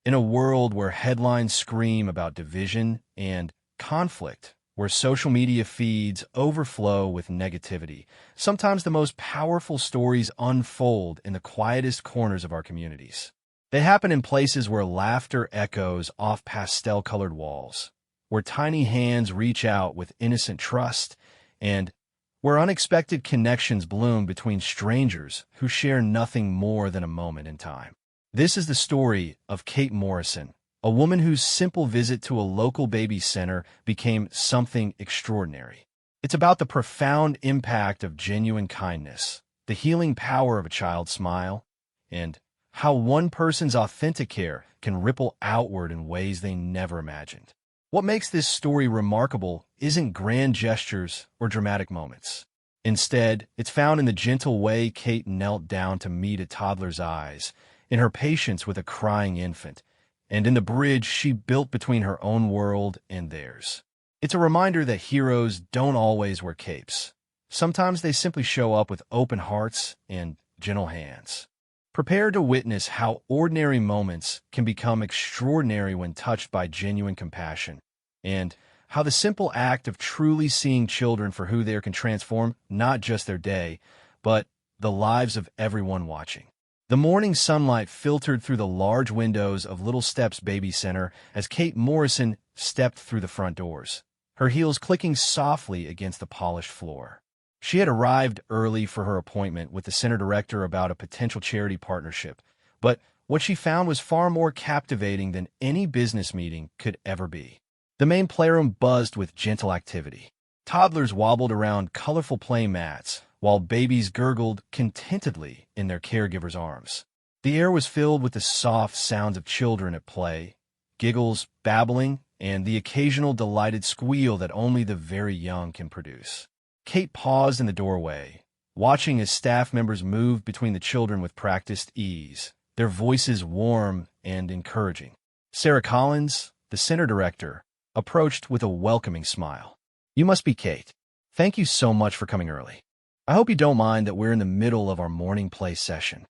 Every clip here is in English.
In a world where headlines scream about division and conflict, where social media feeds overflow with negativity, sometimes the most powerful stories unfold in the quietest corners of our communities. They happen in places where laughter echoes off pastel-colored walls, where tiny hands reach out with innocent trust, and where unexpected connections bloom between strangers who share nothing more than a moment in time. This is the story of Kate Morrison, a woman whose simple visit to a local baby center became something extraordinary. It's about the profound impact of genuine kindness, the healing power of a child's smile, and how one person's authentic care can ripple outward in ways they never imagined. What makes this story remarkable isn't grand gestures or dramatic moments. Instead, it's found in the gentle way Kate knelt down to meet a toddler's eyes, in her patience with a crying infant, and in the bridge she built between her own world and theirs. It's a reminder that heroes don't always wear capes. Sometimes they simply show up with open hearts and gentle hands. Prepare to witness how ordinary moments can become extraordinary when touched by genuine compassion, and how the simple act of truly seeing children for who they are can transform not just their day, but the lives of everyone watching. The morning sunlight filtered through the large windows of Little Steps Baby Center as Kate Morrison stepped through the front doors, her heels clicking softly against the polished floor. She had arrived early for her appointment with the center director about a potential charity partnership, but what she found was far more captivating than any business meeting could ever be. The main playroom buzzed with gentle activity. Toddlers wobbled around colorful play mats, while babies gurgled contentedly in their caregivers' arms. The air was filled with the soft sounds of children at play, giggles, babbling, and the occasional delighted squeal that only the very young can produce. Kate paused in the doorway, watching as staff members moved between the children with practiced ease, their voices warm and encouraging. Sarah Collins, the center director, approached with a welcoming smile. "You must be Kate. Thank you so much for coming early. I hope you don't mind that we're in the middle of our morning play session."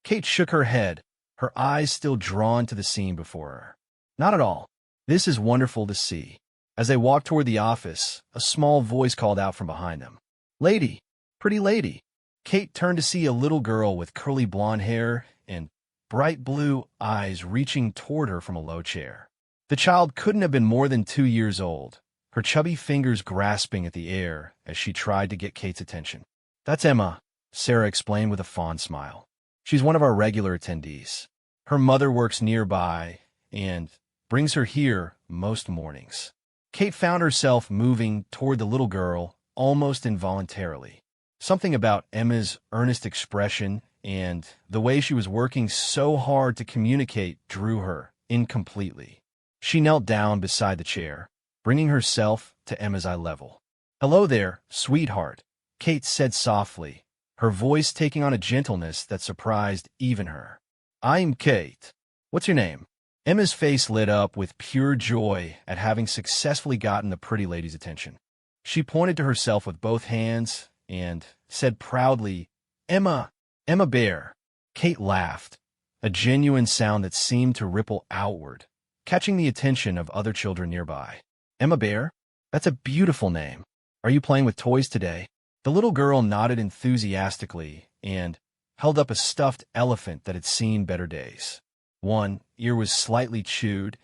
Kate shook her head, her eyes still drawn to the scene before her. "Not at all. This is wonderful to see." As they walked toward the office, a small voice called out from behind them. "Lady, pretty lady." Kate turned to see a little girl with curly blonde hair and bright blue eyes reaching toward her from a low chair. The child couldn't have been more than 2 years old, her chubby fingers grasping at the air as she tried to get Kate's attention. "That's Emma," Sarah explained with a fond smile. "She's one of our regular attendees. Her mother works nearby and brings her here most mornings." Kate found herself moving toward the little girl almost involuntarily. Something about Emma's earnest expression and the way she was working so hard to communicate drew her incompletely. She knelt down beside the chair, bringing herself to Emma's eye level. "Hello there, sweetheart," Kate said softly, her voice taking on a gentleness that surprised even her. "I'm Kate. What's your name?" Emma's face lit up with pure joy at having successfully gotten the pretty lady's attention. She pointed to herself with both hands and said proudly, "Emma Bear." Kate laughed, a genuine sound that seemed to ripple outward, catching the attention of other children nearby. "Emma Bear? That's a beautiful name. Are you playing with toys today?" The little girl nodded enthusiastically and held up a stuffed elephant that had seen better days. One ear was slightly chewed,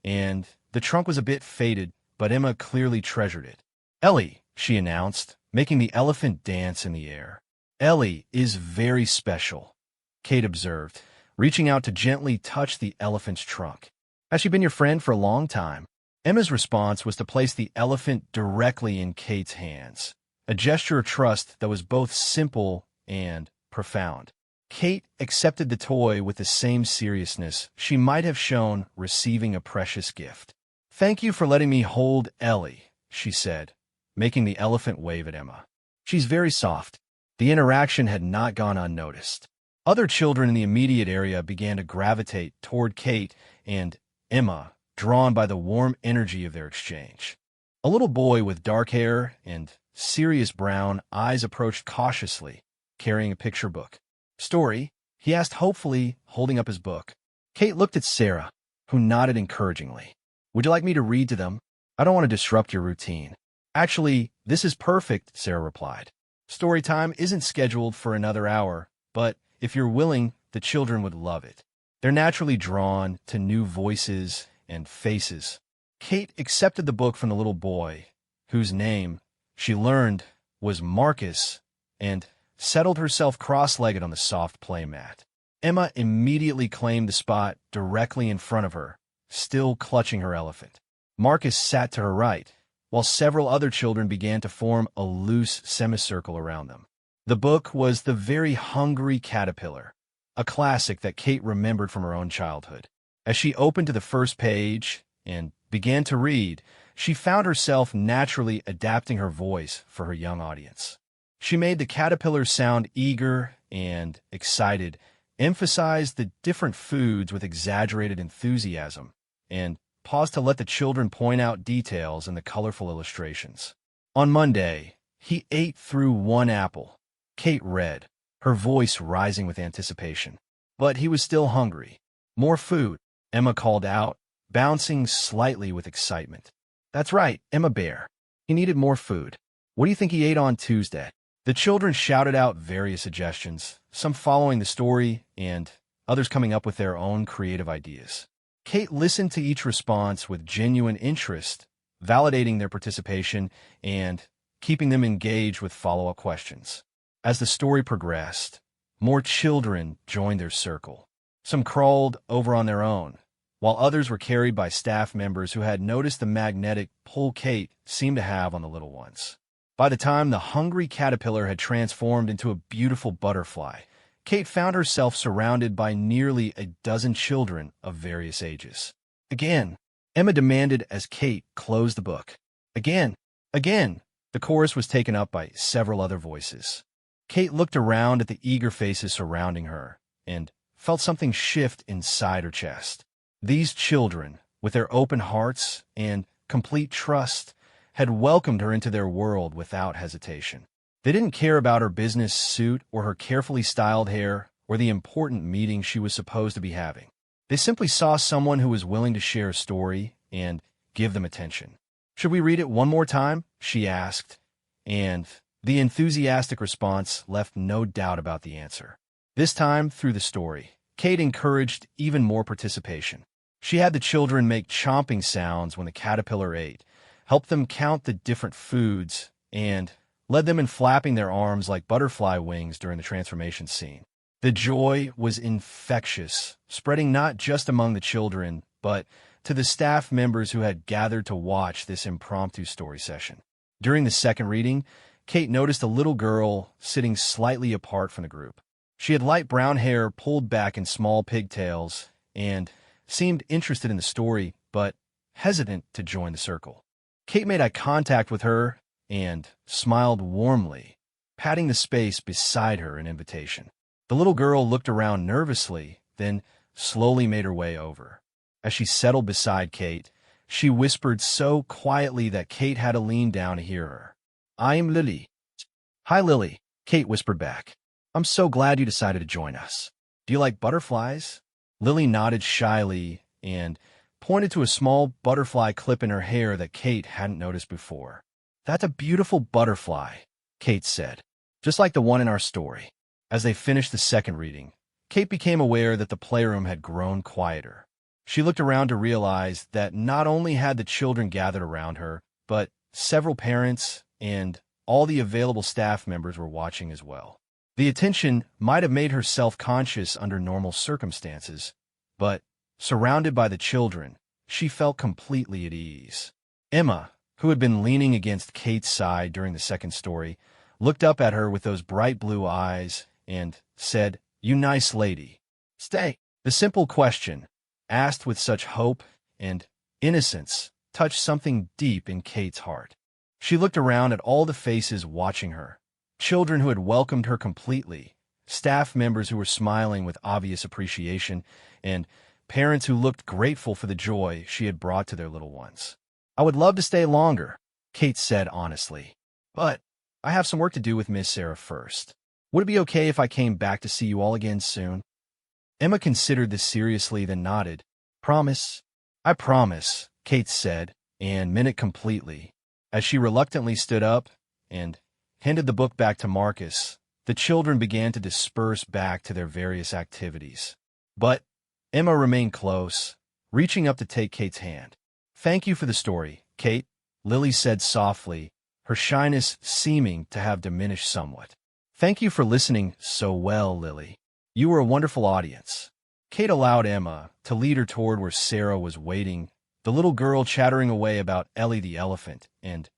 and the trunk was a bit faded, but Emma clearly treasured it. "Ellie," she announced, making the elephant dance in the air. "Ellie is very special," Kate observed, reaching out to gently touch the elephant's trunk. "Has she been your friend for a long time?" Emma's response was to place the elephant directly in Kate's hands, a gesture of trust that was both simple and profound. Kate accepted the toy with the same seriousness she might have shown receiving a precious gift. "Thank you for letting me hold Ellie," she said, making the elephant wave at Emma. "She's very soft." The interaction had not gone unnoticed. Other children in the immediate area began to gravitate toward Kate and Emma, drawn by the warm energy of their exchange. A little boy with dark hair and serious brown eyes approached cautiously, carrying a picture book. "Story?" he asked hopefully, holding up his book. Kate looked at Sarah, who nodded encouragingly. "Would you like me to read to them? I don't want to disrupt your routine." "Actually, this is perfect," Sarah replied. "Story time isn't scheduled for another hour, but if you're willing, the children would love it." They're naturally drawn to new voices and faces. Kate accepted the book from the little boy, whose name, she learned, was Marcus, and settled herself cross-legged on the soft playmat. Emma immediately claimed the spot directly in front of her, still clutching her elephant. Marcus sat to her right, while several other children began to form a loose semicircle around them. The book was The Very Hungry Caterpillar, a classic that Kate remembered from her own childhood. As she opened to the first page and began to read, she found herself naturally adapting her voice for her young audience. She made the caterpillars sound eager and excited, emphasized the different foods with exaggerated enthusiasm, and paused to let the children point out details in the colorful illustrations. On Monday, he ate through one apple. Kate read, her voice rising with anticipation. But he was still hungry. "More food," Emma called out, bouncing slightly with excitement. "That's right, Emma Bear. He needed more food. What do you think he ate on Tuesday?" The children shouted out various suggestions, some following the story and others coming up with their own creative ideas. Kate listened to each response with genuine interest, validating their participation and keeping them engaged with follow-up questions. As the story progressed, more children joined their circle. Some crawled over on their own, while others were carried by staff members who had noticed the magnetic pull Kate seemed to have on the little ones. By the time the hungry caterpillar had transformed into a beautiful butterfly, Kate found herself surrounded by nearly a dozen children of various ages. "Again," Emma demanded as Kate closed the book. "Again, again," the chorus was taken up by several other voices. Kate looked around at the eager faces surrounding her and felt something shift inside her chest. These children, with their open hearts and complete trust, had welcomed her into their world without hesitation. They didn't care about her business suit or her carefully styled hair or the important meeting she was supposed to be having. They simply saw someone who was willing to share a story and give them attention. "Should we read it one more time?" she asked, and the enthusiastic response left no doubt about the answer. This time, through the story, Kate encouraged even more participation. She had the children make chomping sounds when the caterpillar ate, helped them count the different foods, and led them in flapping their arms like butterfly wings during the transformation scene. The joy was infectious, spreading not just among the children, but to the staff members who had gathered to watch this impromptu story session. During the second reading, Kate noticed a little girl sitting slightly apart from the group. She had light brown hair pulled back in small pigtails and seemed interested in the story, but hesitant to join the circle. Kate made eye contact with her and smiled warmly, patting the space beside her in invitation. The little girl looked around nervously, then slowly made her way over. As she settled beside Kate, she whispered so quietly that Kate had to lean down to hear her. "I'm Lily." "Hi, Lily," Kate whispered back. "I'm so glad you decided to join us. Do you like butterflies?" Lily nodded shyly and pointed to a small butterfly clip in her hair that Kate hadn't noticed before. "That's a beautiful butterfly," Kate said, "just like the one in our story." As they finished the second reading, Kate became aware that the playroom had grown quieter. She looked around to realize that not only had the children gathered around her, but several parents and all the available staff members were watching as well. The attention might have made her self-conscious under normal circumstances, but surrounded by the children, she felt completely at ease. Emma, who had been leaning against Kate's side during the second story, looked up at her with those bright blue eyes and said, "You nice lady. Stay." The simple question, asked with such hope and innocence, touched something deep in Kate's heart. She looked around at all the faces watching her, children who had welcomed her completely, staff members who were smiling with obvious appreciation, and parents who looked grateful for the joy she had brought to their little ones. "I would love to stay longer," Kate said honestly, "but I have some work to do with Miss Sarah first. Would it be okay if I came back to see you all again soon?" Emma considered this seriously, then nodded, Promise? I promise, Kate said, and meant it completely. As she reluctantly stood up and handed the book back to Marcus, the children began to disperse back to their various activities. But Emma remained close, reaching up to take Kate's hand. "Thank you for the story, Kate," Lily said softly, her shyness seeming to have diminished somewhat. "Thank you for listening so well, Lily. You were a wonderful audience." Kate allowed Emma to lead her toward where Sarah was waiting, the little girl chattering away about Ellie the elephant and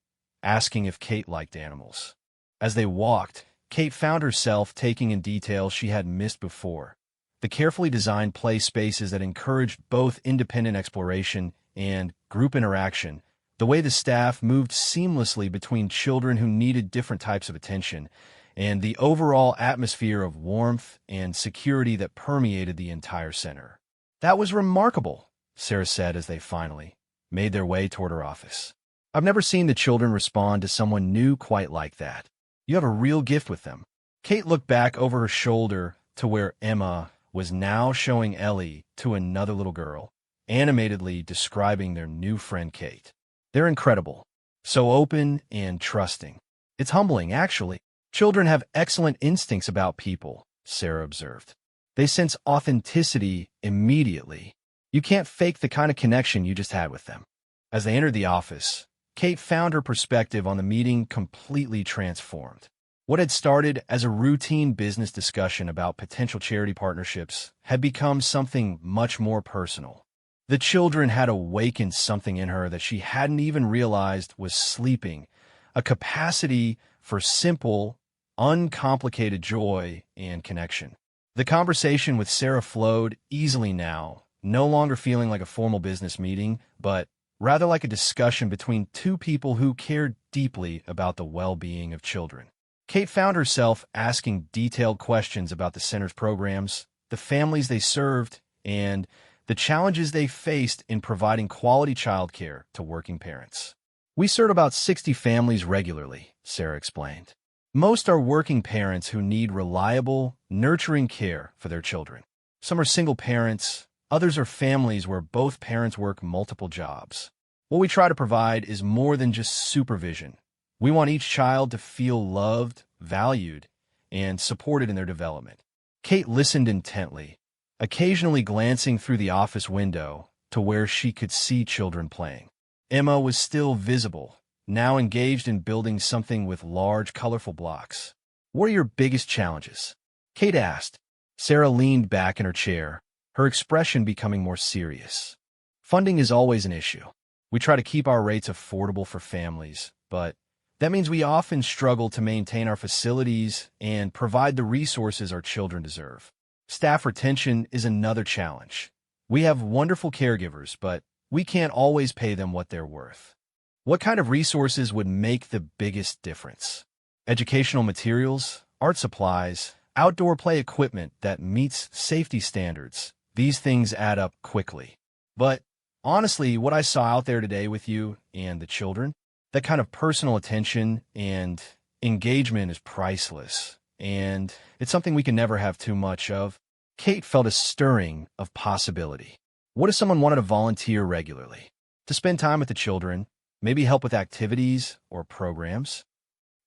asking if Kate liked animals. As they walked, Kate found herself taking in details she had missed before. The carefully designed play spaces that encouraged both independent exploration and group interaction, the way the staff moved seamlessly between children who needed different types of attention, and the overall atmosphere of warmth and security that permeated the entire center. "That was remarkable," Sarah said as they finally made their way toward her office. "I've never seen the children respond to someone new quite like that. You have a real gift with them." Kate looked back over her shoulder to where Emma was now showing Ellie to another little girl, animatedly describing their new friend Kate. "They're incredible. So open and trusting. It's humbling, actually. Children have excellent instincts about people," Sarah observed. "They sense authenticity immediately. You can't fake the kind of connection you just had with them." As they entered the office, Kate found her perspective on the meeting completely transformed. What had started as a routine business discussion about potential charity partnerships had become something much more personal. The children had awakened something in her that she hadn't even realized was sleeping, a capacity for simple, uncomplicated joy and connection. The conversation with Sarah flowed easily now, no longer feeling like a formal business meeting, but rather like a discussion between two people who cared deeply about the well-being of children. Kate found herself asking detailed questions about the center's programs, the families they served, and the challenges they faced in providing quality childcare to working parents. "We serve about 60 families regularly," Sarah explained. "Most are working parents who need reliable, nurturing care for their children. Some are single parents, others are families where both parents work multiple jobs. What we try to provide is more than just supervision. We want each child to feel loved, valued, and supported in their development." Kate listened intently, occasionally glancing through the office window to where she could see children playing. Emma was still visible, now engaged in building something with large, colorful blocks. "What are your biggest challenges?" Kate asked. Sarah leaned back in her chair, her expression becoming more serious. "Funding is always an issue. We try to keep our rates affordable for families, but that means we often struggle to maintain our facilities and provide the resources our children deserve. Staff retention is another challenge. We have wonderful caregivers, but we can't always pay them what they're worth." "What kind of resources would make the biggest difference?" "Educational materials, art supplies, outdoor play equipment that meets safety standards. These things add up quickly. But honestly, what I saw out there today with you and the children, that kind of personal attention and engagement is priceless, and it's something we can never have too much of." Kate felt a stirring of possibility. What if someone wanted to volunteer regularly? To spend time with the children, maybe help with activities or programs?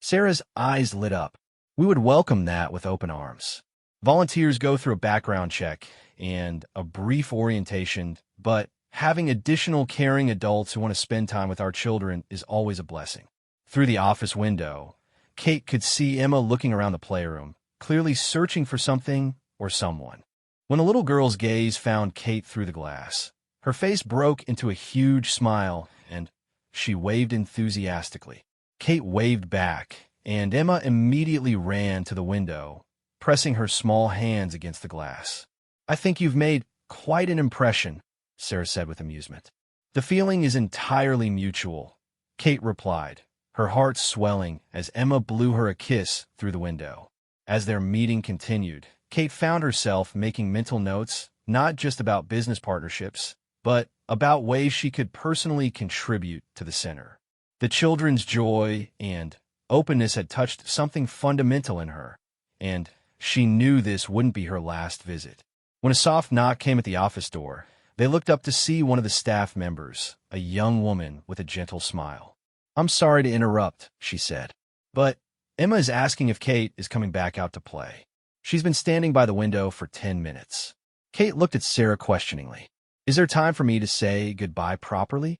Sarah's eyes lit up. "We would welcome that with open arms. Volunteers go through a background check and a brief orientation, but having additional caring adults who want to spend time with our children is always a blessing." Through the office window, Kate could see Emma looking around the playroom, clearly searching for something or someone. When the little girl's gaze found Kate through the glass, her face broke into a huge smile, and she waved enthusiastically. Kate waved back, and Emma immediately ran to the window, pressing her small hands against the glass. "I think you've made quite an impression," Sarah said with amusement. "The feeling is entirely mutual," Kate replied, her heart swelling as Emma blew her a kiss through the window. As their meeting continued, Kate found herself making mental notes, not just about business partnerships, but about ways she could personally contribute to the center. The children's joy and openness had touched something fundamental in her, and she knew this wouldn't be her last visit. When a soft knock came at the office door, They looked up to see one of the staff members, a young woman with a gentle smile. "I'm sorry to interrupt," she said, "but Emma is asking if Kate is coming back out to play. She's been standing by the window for 10 minutes. Kate looked at Sarah questioningly. "Is there time for me to say goodbye properly?"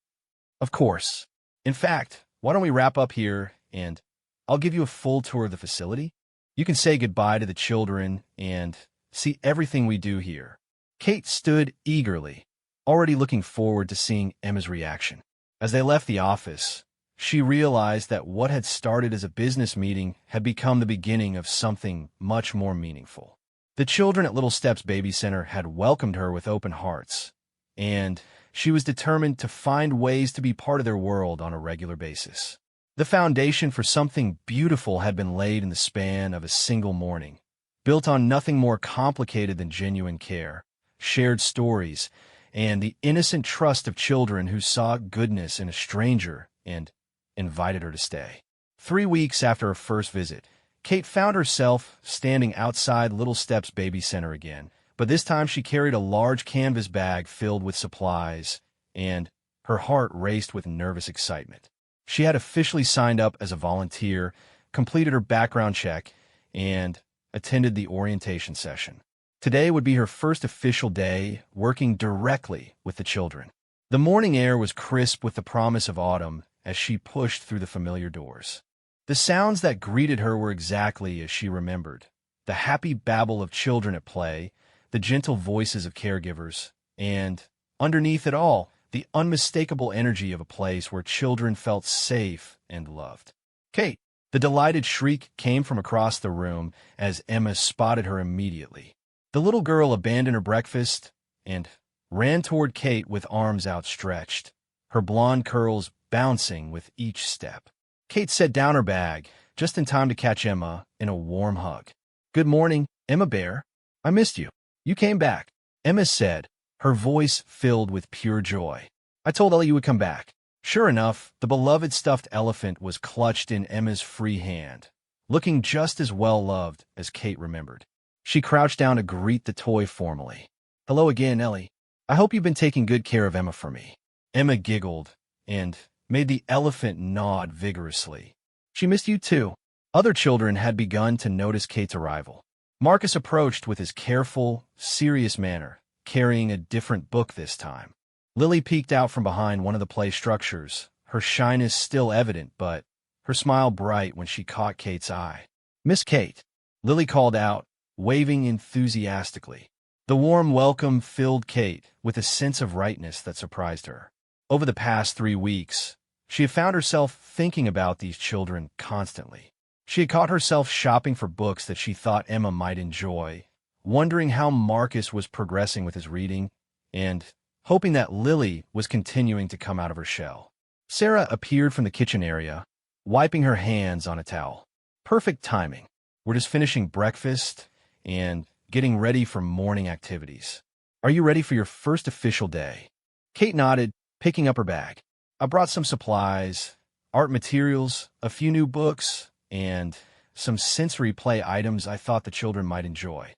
"Of course. In fact, why don't we wrap up here and I'll give you a full tour of the facility? You can say goodbye to the children and see everything we do here." Kate stood eagerly, already looking forward to seeing Emma's reaction. As they left the office, she realized that what had started as a business meeting had become the beginning of something much more meaningful. The children at Little Steps Baby Center had welcomed her with open hearts, and she was determined to find ways to be part of their world on a regular basis. The foundation for something beautiful had been laid in the span of a single morning, built on nothing more complicated than genuine care, shared stories, and the innocent trust of children who saw goodness in a stranger and invited her to stay. 3 weeks after her first visit, Kate found herself standing outside Little Steps Baby Center again, but this time she carried a large canvas bag filled with supplies, and her heart raced with nervous excitement. She had officially signed up as a volunteer, completed her background check, and attended the orientation session. Today would be her first official day working directly with the children. The morning air was crisp with the promise of autumn as she pushed through the familiar doors. The sounds that greeted her were exactly as she remembered: the happy babble of children at play, the gentle voices of caregivers, and, underneath it all, the unmistakable energy of a place where children felt safe and loved. "Kate!" The delighted shriek came from across the room as Emma spotted her immediately. The little girl abandoned her breakfast and ran toward Kate with arms outstretched, her blonde curls bouncing with each step. Kate set down her bag, just in time to catch Emma in a warm hug. "Good morning, Emma Bear. I missed you. You came back," Emma said, her voice filled with pure joy. "I told Ellie you would come back." Sure enough, the beloved stuffed elephant was clutched in Emma's free hand, looking just as well-loved as Kate remembered. She crouched down to greet the toy formally. "Hello again, Ellie. I hope you've been taking good care of Emma for me." Emma giggled and made the elephant nod vigorously. "She missed you too." Other children had begun to notice Kate's arrival. Marcus approached with his careful, serious manner, carrying a different book this time. Lily peeked out from behind one of the play structures, her shyness still evident, but her smile bright when she caught Kate's eye. "Miss Kate," Lily called out, waving enthusiastically. The warm welcome filled Kate with a sense of rightness that surprised her. Over the past 3 weeks, she had found herself thinking about these children constantly. She had caught herself shopping for books that she thought Emma might enjoy, wondering how Marcus was progressing with his reading, and hoping that Lily was continuing to come out of her shell. Sarah appeared from the kitchen area, wiping her hands on a towel. Perfect timing. We're just finishing breakfast and getting ready for morning activities. Are you ready for your first official day? Kate nodded, picking up her bag. "I brought some supplies, art materials, a few new books, and some sensory play items I thought the children might enjoy."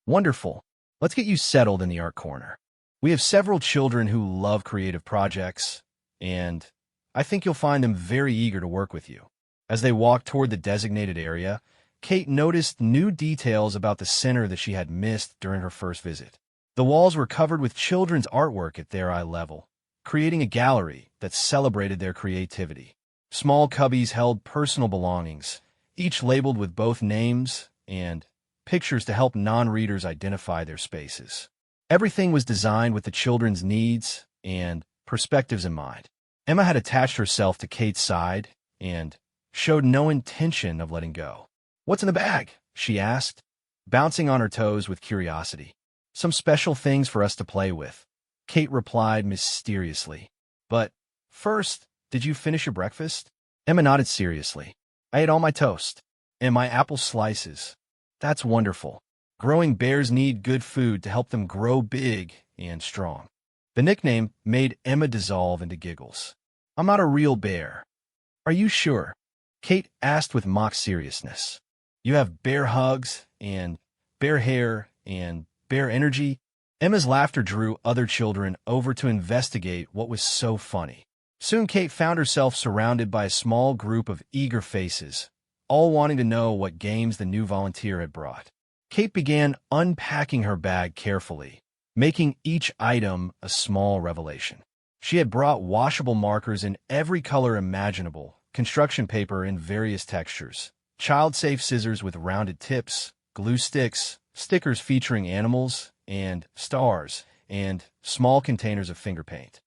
"Wonderful. Let's get you settled in the art corner. We have several children who love creative projects, and I think you'll find them very eager to work with you." As they walked toward the designated area, Kate noticed new details about the center that she had missed during her first visit. The walls were covered with children's artwork at their eye level, creating a gallery that celebrated their creativity. Small cubbies held personal belongings, each labeled with both names and pictures to help non-readers identify their spaces. Everything was designed with the children's needs and perspectives in mind. Emma had attached herself to Kate's side and showed no intention of letting go. "What's in the bag?" she asked, bouncing on her toes with curiosity. "Some special things for us to play with," Kate replied mysteriously. "But first, did you finish your breakfast?" Emma nodded seriously. "I ate all my toast and my apple slices." "That's wonderful. Growing bears need good food to help them grow big and strong." The nickname made Emma dissolve into giggles. "I'm not a real bear." "Are you sure?" Kate asked with mock seriousness. "You have bear hugs and bear hair and bear energy. Emma's laughter drew other children over to investigate what was so funny. Soon Kate found herself surrounded by a small group of eager faces, all wanting to know what games the new volunteer had brought. Kate began unpacking her bag carefully, making each item a small revelation. She had brought washable markers in every color imaginable, construction paper in various textures, child-safe scissors with rounded tips, glue sticks, stickers featuring animals and stars, and small containers of finger paint.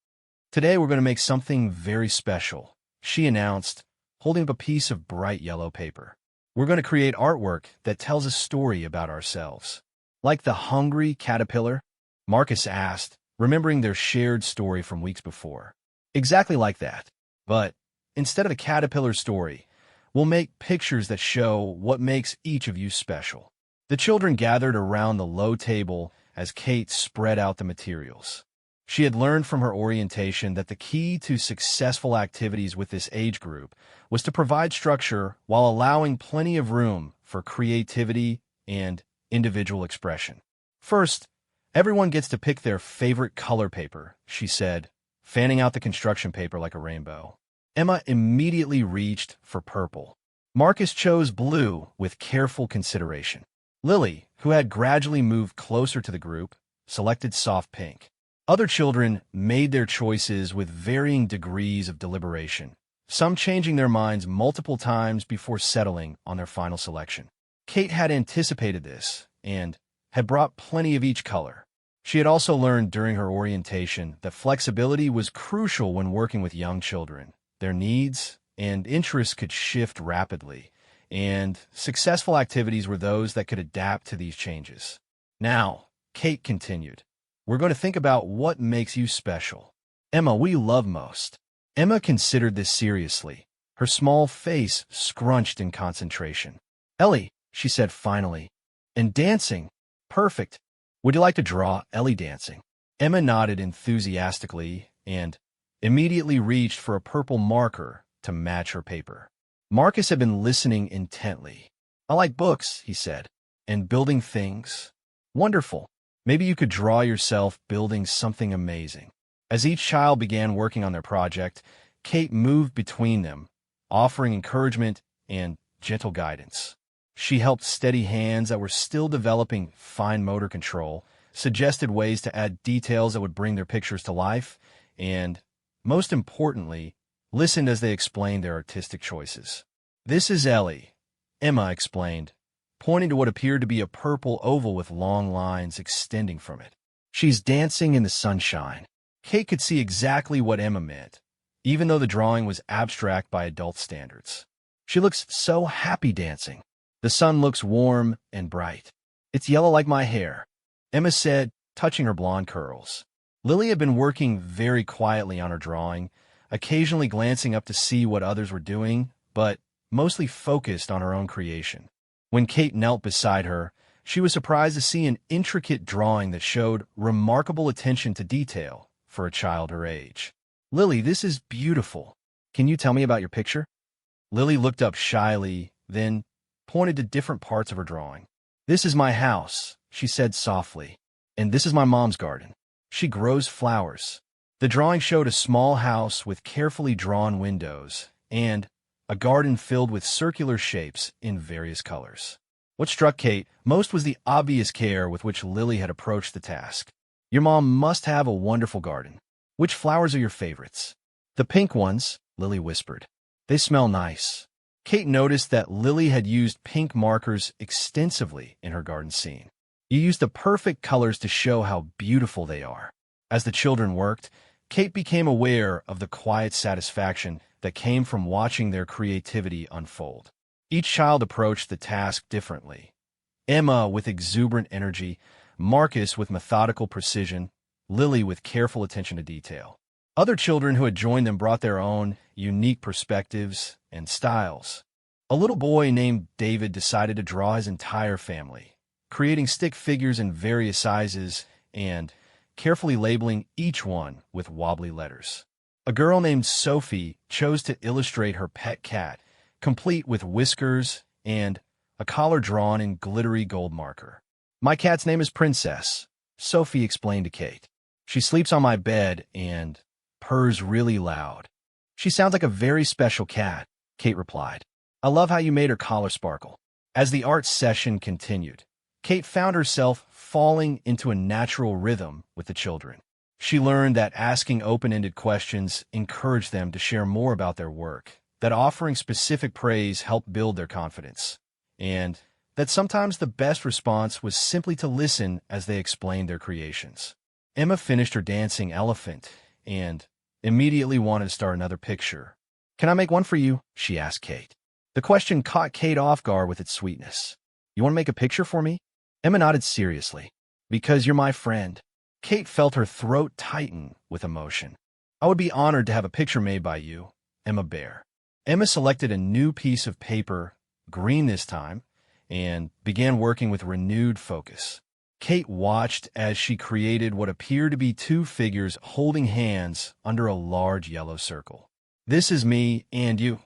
"Today we're going to make something very special," she announced, holding up a piece of bright yellow paper. "We're going to create artwork that tells a story about ourselves." "Like the hungry caterpillar?" Marcus asked, remembering their shared story from weeks before. "Exactly like that. But instead of a caterpillar story, we'll make pictures that show what makes each of you special." The children gathered around the low table as Kate spread out the materials. She had learned from her orientation that the key to successful activities with this age group was to provide structure while allowing plenty of room for creativity and individual expression. "First, everyone gets to pick their favorite color paper," she said, fanning out the construction paper like a rainbow. Emma immediately reached for purple. Marcus chose blue with careful consideration. Lily, who had gradually moved closer to the group, selected soft pink. Other children made their choices with varying degrees of deliberation, some changing their minds multiple times before settling on their final selection. Kate had anticipated this and had brought plenty of each color. She had also learned during her orientation that flexibility was crucial when working with young children. Their needs and interests could shift rapidly, and successful activities were those that could adapt to these changes. "Now," Kate continued, "we're going to think about what makes you special. Emma, what do you love most?" Emma considered this seriously, her small face scrunched in concentration. "Ellie," she said finally. "And dancing. Perfect. Would you like to draw Ellie dancing?" Emma nodded enthusiastically and immediately reached for a purple marker to match her paper. Marcus had been listening intently. "I like books," he said. "And building things." "Wonderful. Maybe you could draw yourself building something amazing." As each child began working on their project, Kate moved between them, offering encouragement and gentle guidance. She helped steady hands that were still developing fine motor control, suggested ways to add details that would bring their pictures to life, and, most importantly, listened as they explained their artistic choices. "This is Ellie," Emma explained, pointing to what appeared to be a purple oval with long lines extending from it. "She's dancing in the sunshine." Kate could see exactly what Emma meant, even though the drawing was abstract by adult standards. "She looks so happy dancing. The sun looks warm and bright. It's yellow like my hair," Emma said, touching her blonde curls. Lily had been working very quietly on her drawing, occasionally glancing up to see what others were doing, but mostly focused on her own creation. When Kate knelt beside her, she was surprised to see an intricate drawing that showed remarkable attention to detail for a child her age. "Lily, this is beautiful. Can you tell me about your picture?" Lily looked up shyly, then pointed to different parts of her drawing. "This is my house," she said softly, "and this is my mom's garden. She grows flowers." The drawing showed a small house with carefully drawn windows and a garden filled with circular shapes in various colors. What struck Kate most was the obvious care with which Lily had approached the task. "Your mom must have a wonderful garden. Which flowers are your favorites?" "The pink ones," Lily whispered. "They smell nice." Kate noticed that Lily had used pink markers extensively in her garden scene. "You used the perfect colors to show how beautiful they are." As the children worked, Kate became aware of the quiet satisfaction that came from watching their creativity unfold. Each child approached the task differently. Emma with exuberant energy, Marcus with methodical precision, Lily with careful attention to detail. Other children who had joined them brought their own unique perspectives and styles. A little boy named David decided to draw his entire family, creating stick figures in various sizes and carefully labeling each one with wobbly letters. A girl named Sophie chose to illustrate her pet cat, complete with whiskers and a collar drawn in glittery gold marker. "My cat's name is Princess," Sophie explained to Kate. She sleeps on my bed and purrs really loud. She sounds like a very special cat, Kate replied. I love how you made her collar sparkle. As the art session continued, Kate found herself falling into a natural rhythm with the children. She learned that asking open-ended questions encouraged them to share more about their work, that offering specific praise helped build their confidence, and that sometimes the best response was simply to listen as they explained their creations. Emma finished her dancing elephant and immediately wanted to start another picture. Can I make one for you? She asked Kate. The question caught Kate off guard with its sweetness. You want to make a picture for me? Emma nodded seriously. Because you're my friend. Kate felt her throat tighten with emotion. I would be honored to have a picture made by you, Emma Bear. Emma selected a new piece of paper, green this time, and began working with renewed focus. Kate watched as she created what appeared to be two figures holding hands under a large yellow circle. This is me and you,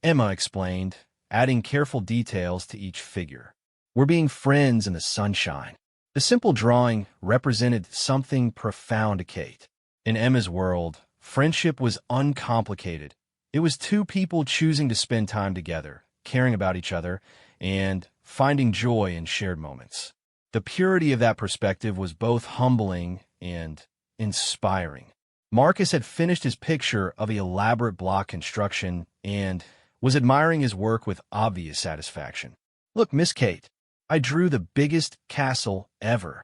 Emma explained, adding careful details to each figure. We're being friends in the sunshine. The simple drawing represented something profound to Kate. In Emma's world, friendship was uncomplicated. It was two people choosing to spend time together, caring about each other, and finding joy in shared moments. The purity of that perspective was both humbling and inspiring. Marcus had finished his picture of the elaborate block construction and was admiring his work with obvious satisfaction. Look, Miss Kate, I drew the biggest castle ever.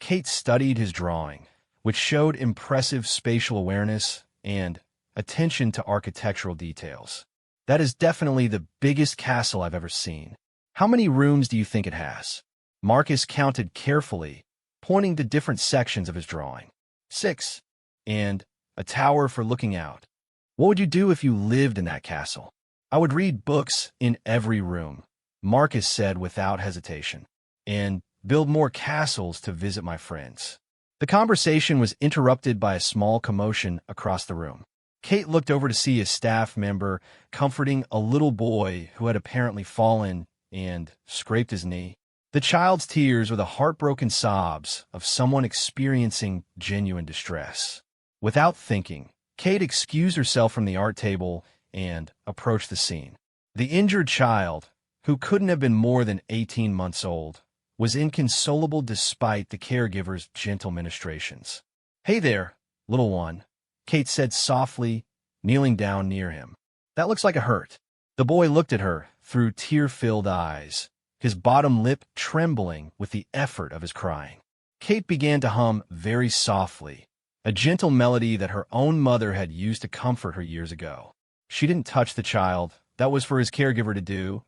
Kate studied his drawing, which showed impressive spatial awareness and attention to architectural details. That is definitely the biggest castle I've ever seen. How many rooms do you think it has? Marcus counted carefully, pointing to different sections of his drawing. 6. And a tower for looking out. What would you do if you lived in that castle? I would read books in every room, Marcus said without hesitation, and build more castles to visit my friends. The conversation was interrupted by a small commotion across the room. Kate looked over to see a staff member comforting a little boy who had apparently fallen and scraped his knee. The child's tears were the heartbroken sobs of someone experiencing genuine distress. Without thinking, Kate excused herself from the art table and approached the scene. The injured child, who couldn't have been more than 18 months old, was inconsolable despite the caregiver's gentle ministrations. Hey there, little one, Kate said softly, kneeling down near him. That looks like a hurt. The boy looked at her through tear-filled eyes, his bottom lip trembling with the effort of his crying. Kate began to hum very softly, a gentle melody that her own mother had used to comfort her years ago. She didn't touch the child, that was for his caregiver to do,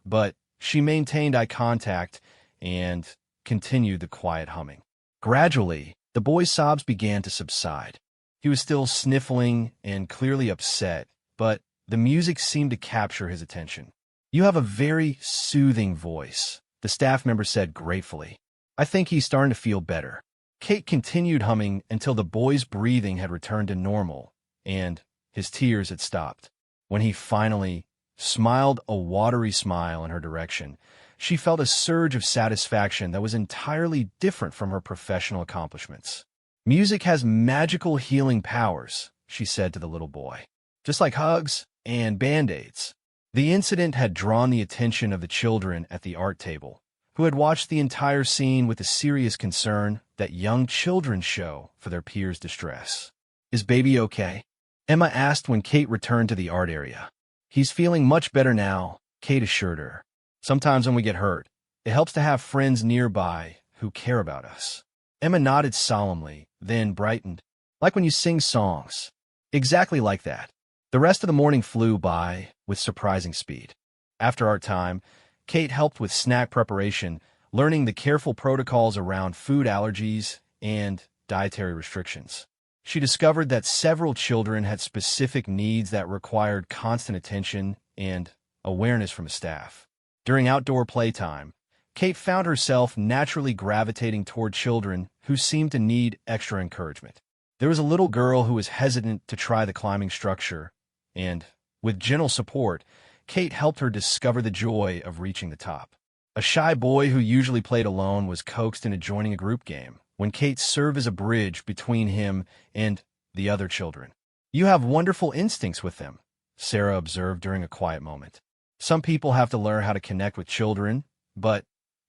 but she maintained eye contact and continued the quiet humming. Gradually, the boy's sobs began to subside. He was still sniffling and clearly upset, but the music seemed to capture his attention. You have a very soothing voice, the staff member said gratefully. I think he's starting to feel better. Kate continued humming until the boy's breathing had returned to normal and his tears had stopped. When he finally smiled a watery smile in her direction, she felt a surge of satisfaction that was entirely different from her professional accomplishments. Music has magical healing powers, she said to the little boy, just like hugs and Band-Aids. The incident had drawn the attention of the children at the art table, who had watched the entire scene with the serious concern that young children show for their peers' distress. Is baby okay? Emma asked when Kate returned to the art area. He's feeling much better now, Kate assured her. Sometimes when we get hurt, it helps to have friends nearby who care about us. Emma nodded solemnly, then brightened. Like when you sing songs. Exactly like that. The rest of the morning flew by with surprising speed. After art time, Kate helped with snack preparation, learning the careful protocols around food allergies and dietary restrictions. She discovered that several children had specific needs that required constant attention and awareness from staff. During outdoor playtime, Kate found herself naturally gravitating toward children who seemed to need extra encouragement. There was a little girl who was hesitant to try the climbing structure, and, with gentle support, Kate helped her discover the joy of reaching the top. A shy boy who usually played alone was coaxed into joining a group game, when Kate served as a bridge between him and the other children. "You have wonderful instincts with them," Sarah observed during a quiet moment. "Some people have to learn how to connect with children, but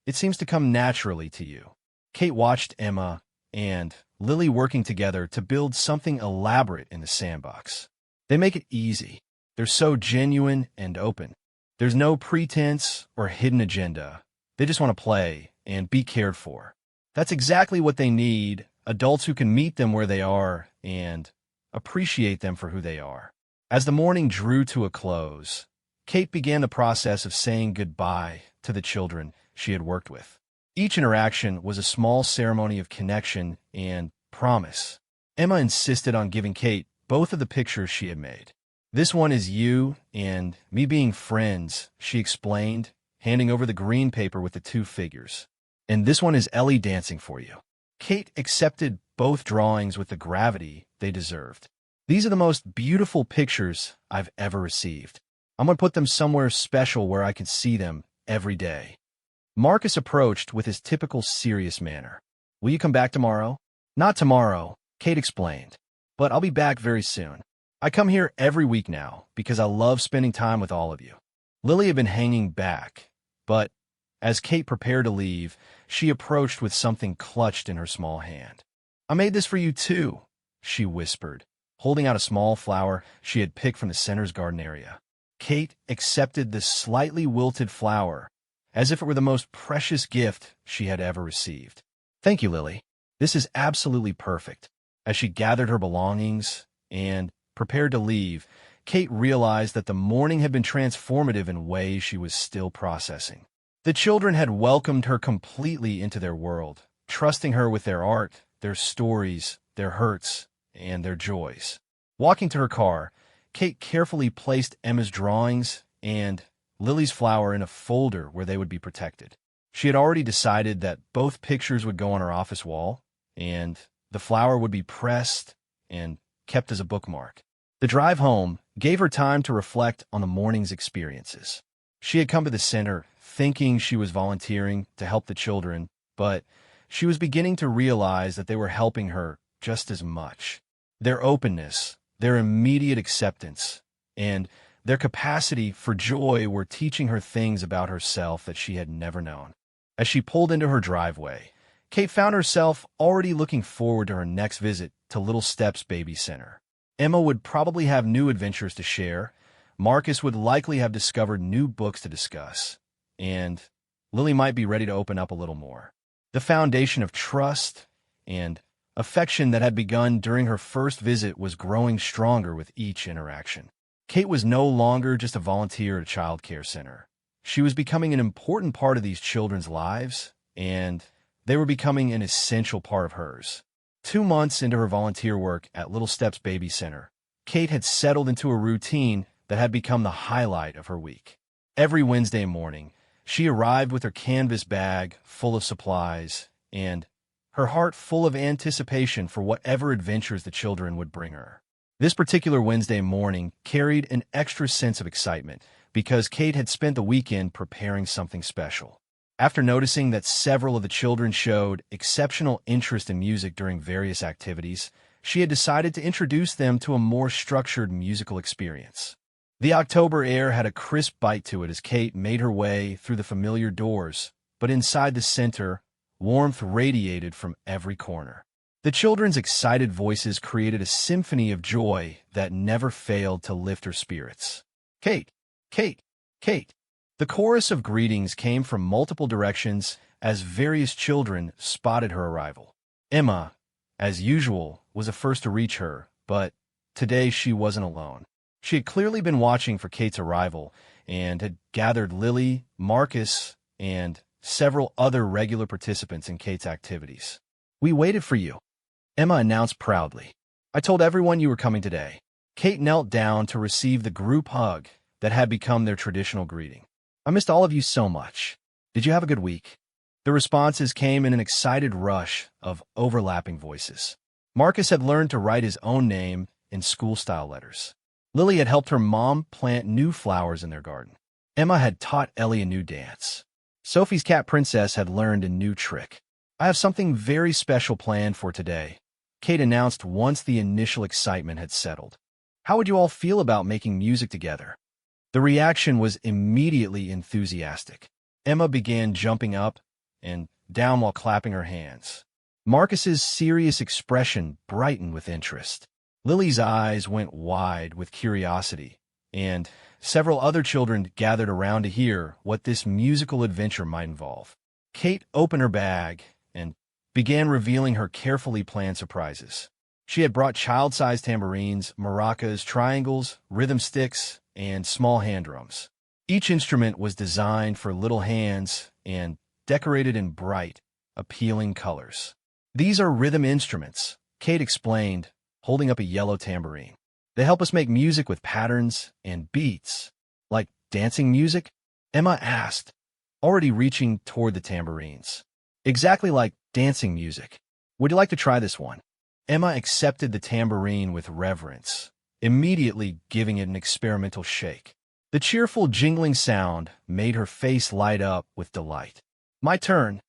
it seems to come naturally to you." Kate watched Emma and Lily working together to build something elaborate in the sandbox. They make it easy. They're so genuine and open. There's no pretense or hidden agenda. They just want to play and be cared for. That's exactly what they need, adults who can meet them where they are and appreciate them for who they are. As the morning drew to a close, Kate began the process of saying goodbye to the children she had worked with. Each interaction was a small ceremony of connection and promise. Emma insisted on giving Kate both of the pictures she had made. "This one is you and me being friends," she explained, handing over the green paper with the two figures. "And this one is Ellie dancing for you." Kate accepted both drawings with the gravity they deserved. "These are the most beautiful pictures I've ever received. I'm going to put them somewhere special where I can see them every day." Marcus approached with his typical serious manner. "Will you come back tomorrow?" "Not tomorrow," Kate explained, "but I'll be back very soon. I come here every week now because I love spending time with all of you." Lily had been hanging back, but as Kate prepared to leave, she approached with something clutched in her small hand. "I made this for you too," she whispered, holding out a small flower she had picked from the center's garden area. Kate accepted the slightly wilted flower as if it were the most precious gift she had ever received. "Thank you, Lily. This is absolutely perfect." As she gathered her belongings and prepared to leave, Kate realized that the morning had been transformative in ways she was still processing. The children had welcomed her completely into their world, trusting her with their art, their stories, their hurts, and their joys. Walking to her car, Kate carefully placed Emma's drawings and Lily's flower in a folder where they would be protected. She had already decided that both pictures would go on her office wall, and the flower would be pressed and kept as a bookmark. The drive home gave her time to reflect on the morning's experiences. She had come to the center thinking she was volunteering to help the children, but she was beginning to realize that they were helping her just as much. Their openness, their immediate acceptance, and their capacity for joy were teaching her things about herself that she had never known. As she pulled into her driveway, Kate found herself already looking forward to her next visit to Little Steps Baby Center. Emma would probably have new adventures to share, Marcus would likely have discovered new books to discuss, and Lily might be ready to open up a little more. The foundation of trust and affection that had begun during her first visit was growing stronger with each interaction. Kate was no longer just a volunteer at a child care center. She was becoming an important part of these children's lives, and they were becoming an essential part of hers. 2 months into her volunteer work at Little Steps Baby Center, Kate had settled into a routine that had become the highlight of her week. Every Wednesday morning, she arrived with her canvas bag full of supplies and her heart full of anticipation for whatever adventures the children would bring her. This particular Wednesday morning carried an extra sense of excitement because Kate had spent the weekend preparing something special. After noticing that several of the children showed exceptional interest in music during various activities, she had decided to introduce them to a more structured musical experience. The October air had a crisp bite to it as Kate made her way through the familiar doors, but inside the center, warmth radiated from every corner. The children's excited voices created a symphony of joy that never failed to lift her spirits. "Kate! Kate! Kate!" The chorus of greetings came from multiple directions as various children spotted her arrival. Emma, as usual, was the first to reach her, but today she wasn't alone. She had clearly been watching for Kate's arrival and had gathered Lily, Marcus, and several other regular participants in Kate's activities. "We waited for you," Emma announced proudly. "I told everyone you were coming today." Kate knelt down to receive the group hug that had become their traditional greeting. "I missed all of you so much. Did you have a good week?" The responses came in an excited rush of overlapping voices. Marcus had learned to write his own name in school-style letters. Lily had helped her mom plant new flowers in their garden. Emma had taught Ellie a new dance. Sophie's cat Princess had learned a new trick. I have something very special planned for today, Kate announced once the initial excitement had settled. How would you all feel about making music together? The reaction was immediately enthusiastic. Emma began jumping up and down while clapping her hands. Marcus's serious expression brightened with interest. Lily's eyes went wide with curiosity, and several other children gathered around to hear what this musical adventure might involve. Kate opened her bag and began revealing her carefully planned surprises. She had brought child-sized tambourines, maracas, triangles, rhythm sticks, and small hand drums. Each instrument was designed for little hands and decorated in bright, appealing colors. These are rhythm instruments, Kate explained, holding up a yellow tambourine. They help us make music with patterns and beats. Like dancing music? Emma asked, already reaching toward the tambourines. Exactly like dancing music. Would you like to try this one? Emma accepted the tambourine with reverence, immediately giving it an experimental shake. The cheerful jingling sound made her face light up with delight. My turn,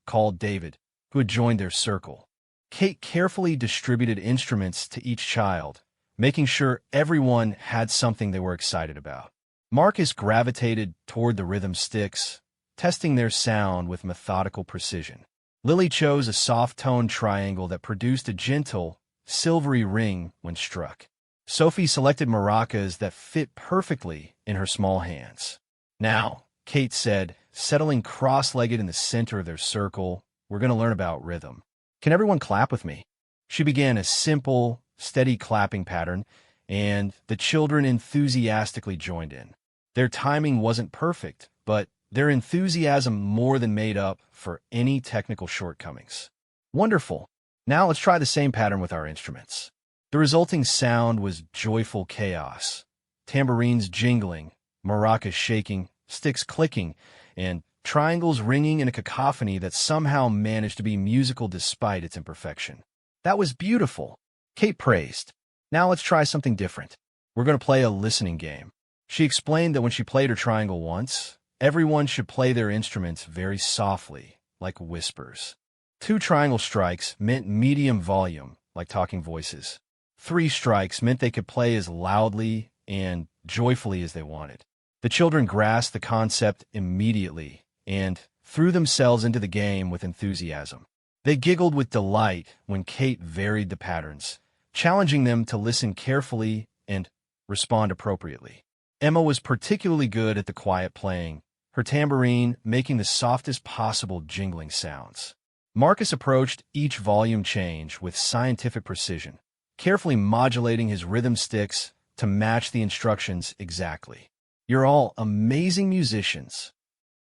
called David, who had joined their circle. Kate carefully distributed instruments to each child, making sure everyone had something they were excited about. Marcus gravitated toward the rhythm sticks, testing their sound with methodical precision. Lily chose a soft-toned triangle that produced a gentle, silvery ring when struck. Sophie selected maracas that fit perfectly in her small hands. Now, Kate said, settling cross-legged in the center of their circle, we're going to learn about rhythm. Can everyone clap with me? She began a simple, steady clapping pattern, and the children enthusiastically joined in. Their timing wasn't perfect, but their enthusiasm more than made up for any technical shortcomings. Wonderful. Now let's try the same pattern with our instruments. The resulting sound was joyful chaos. Tambourines jingling, maracas shaking, sticks clicking, and triangles ringing in a cacophony that somehow managed to be musical despite its imperfection. That was beautiful, Kate praised. Now let's try something different. We're going to play a listening game. She explained that when she played her triangle once, everyone should play their instruments very softly, like whispers. 2 triangle strikes meant medium volume, like talking voices. 3 strikes meant they could play as loudly and joyfully as they wanted. The children grasped the concept immediately and threw themselves into the game with enthusiasm. They giggled with delight when Kate varied the patterns, challenging them to listen carefully and respond appropriately. Emma was particularly good at the quiet playing, her tambourine making the softest possible jingling sounds. Marcus approached each volume change with scientific precision, carefully modulating his rhythm sticks to match the instructions exactly. You're all amazing musicians,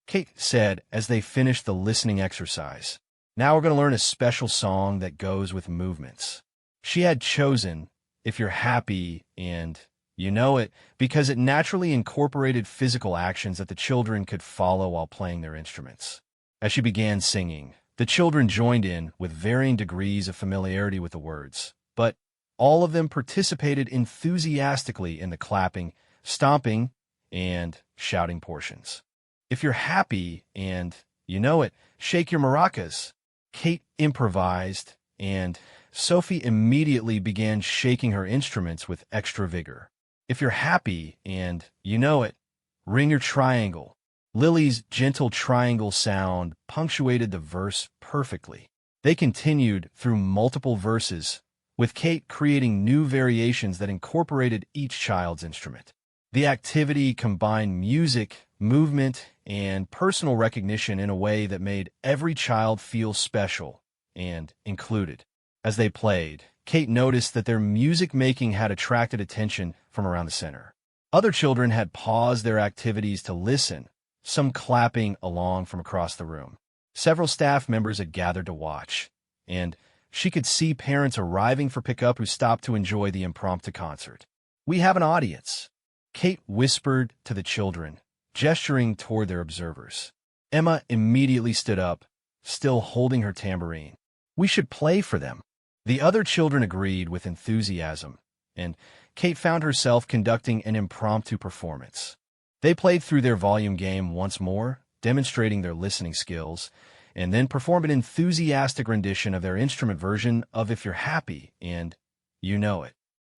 Kate said as they finished the listening exercise. Now we're going to learn a special song that goes with movements. She had chosen If You're Happy and You Know It because it naturally incorporated physical actions that the children could follow while playing their instruments. As she began singing, the children joined in with varying degrees of familiarity with the words, but all of them participated enthusiastically in the clapping, stomping, and shouting portions. If you're happy and you know it, shake your maracas. Kate improvised, and Sophie immediately began shaking her instruments with extra vigor. If you're happy and you know it, ring your triangle. Lily's gentle triangle sound punctuated the verse perfectly. They continued through multiple verses, with Kate creating new variations that incorporated each child's instrument. The activity combined music, movement, and personal recognition in a way that made every child feel special and included. As they played, Kate noticed that their music making had attracted attention from around the center. Other children had paused their activities to listen, some clapping along from across the room. Several staff members had gathered to watch, and she could see parents arriving for pickup who stopped to enjoy the impromptu concert. We have an audience, Kate whispered to the children, gesturing toward their observers. Emma immediately stood up, still holding her tambourine. We should play for them. The other children agreed with enthusiasm, and Kate found herself conducting an impromptu performance. They played through their volume game once more, demonstrating their listening skills, and then perform an enthusiastic rendition of their instrument version of If You're Happy, and You Know It.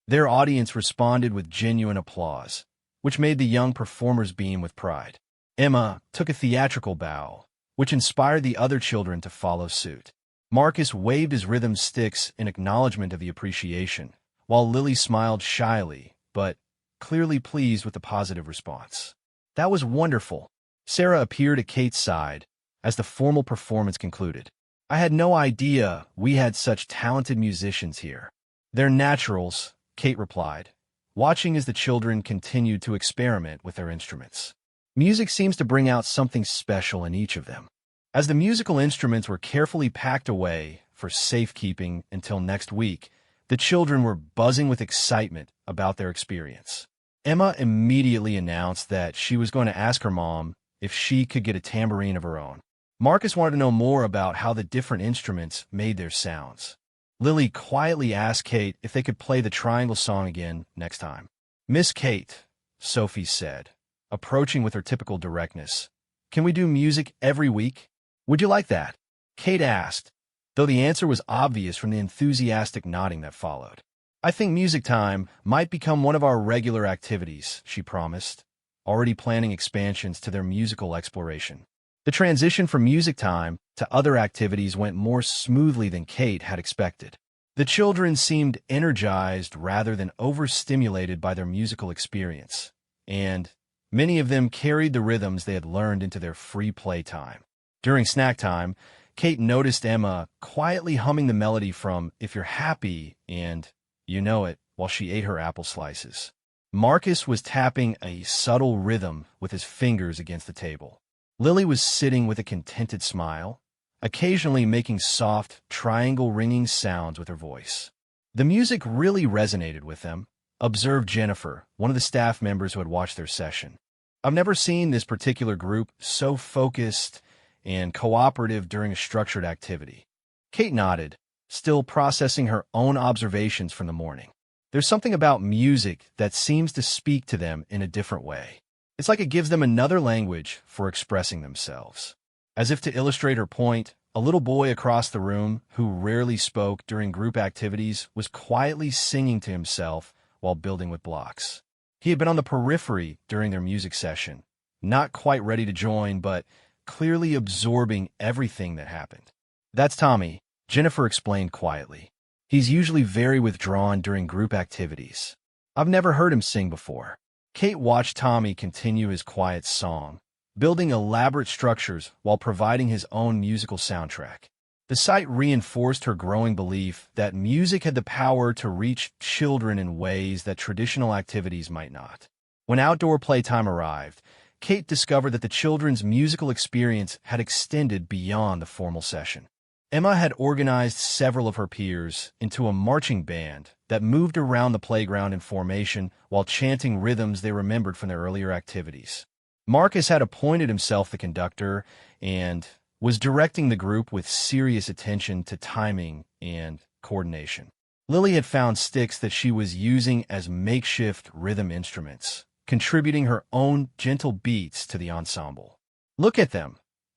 Their audience responded with genuine applause, which made the young performers beam with pride. Emma took a theatrical bow, which inspired the other children to follow suit. Marcus waved his rhythm sticks in acknowledgement of the appreciation, while Lily smiled shyly, but clearly pleased with the positive response. That was wonderful. Sarah appeared at Kate's side as the formal performance concluded. I had no idea we had such talented musicians here. They're naturals, Kate replied, watching as the children continued to experiment with their instruments. Music seems to bring out something special in each of them. As the musical instruments were carefully packed away for safekeeping until next week, the children were buzzing with excitement about their experience. Emma immediately announced that she was going to ask her mom if she could get a tambourine of her own. Marcus wanted to know more about how the different instruments made their sounds. Lily quietly asked Kate if they could play the triangle song again next time. Miss Kate, Sophie said, approaching with her typical directness, can we do music every week? Would you like that? Kate asked, though the answer was obvious from the enthusiastic nodding that followed. I think music time might become one of our regular activities, she promised, already planning expansions to their musical exploration. The transition from music time to other activities went more smoothly than Kate had expected. The children seemed energized rather than overstimulated by their musical experience, and many of them carried the rhythms they had learned into their free play time. During snack time, Kate noticed Emma quietly humming the melody from If You're Happy and You Know It while she ate her apple slices. Marcus was tapping a subtle rhythm with his fingers against the table. Lily was sitting with a contented smile, occasionally making soft, triangle-ringing sounds with her voice. The music really resonated with them, observed Jennifer, one of the staff members who had watched their session. I've never seen this particular group so focused and cooperative during a structured activity. Kate nodded, still processing her own observations from the morning. There's something about music that seems to speak to them in a different way. It's like it gives them another language for expressing themselves. As if to illustrate her point, a little boy across the room, who rarely spoke during group activities, was quietly singing to himself while building with blocks. He had been on the periphery during their music session, not quite ready to join, but clearly absorbing everything that happened. That's Tommy, Jennifer explained quietly. He's usually very withdrawn during group activities. I've never heard him sing before. Kate watched Tommy continue his quiet song, building elaborate structures while providing his own musical soundtrack. The sight reinforced her growing belief that music had the power to reach children in ways that traditional activities might not. When outdoor playtime arrived, Kate discovered that the children's musical experience had extended beyond the formal session. Emma had organized several of her peers into a marching band that moved around the playground in formation while chanting rhythms they remembered from their earlier activities. Marcus had appointed himself the conductor and was directing the group with serious attention to timing and coordination. Lily had found sticks that she was using as makeshift rhythm instruments, contributing her own gentle beats to the ensemble. Look at them,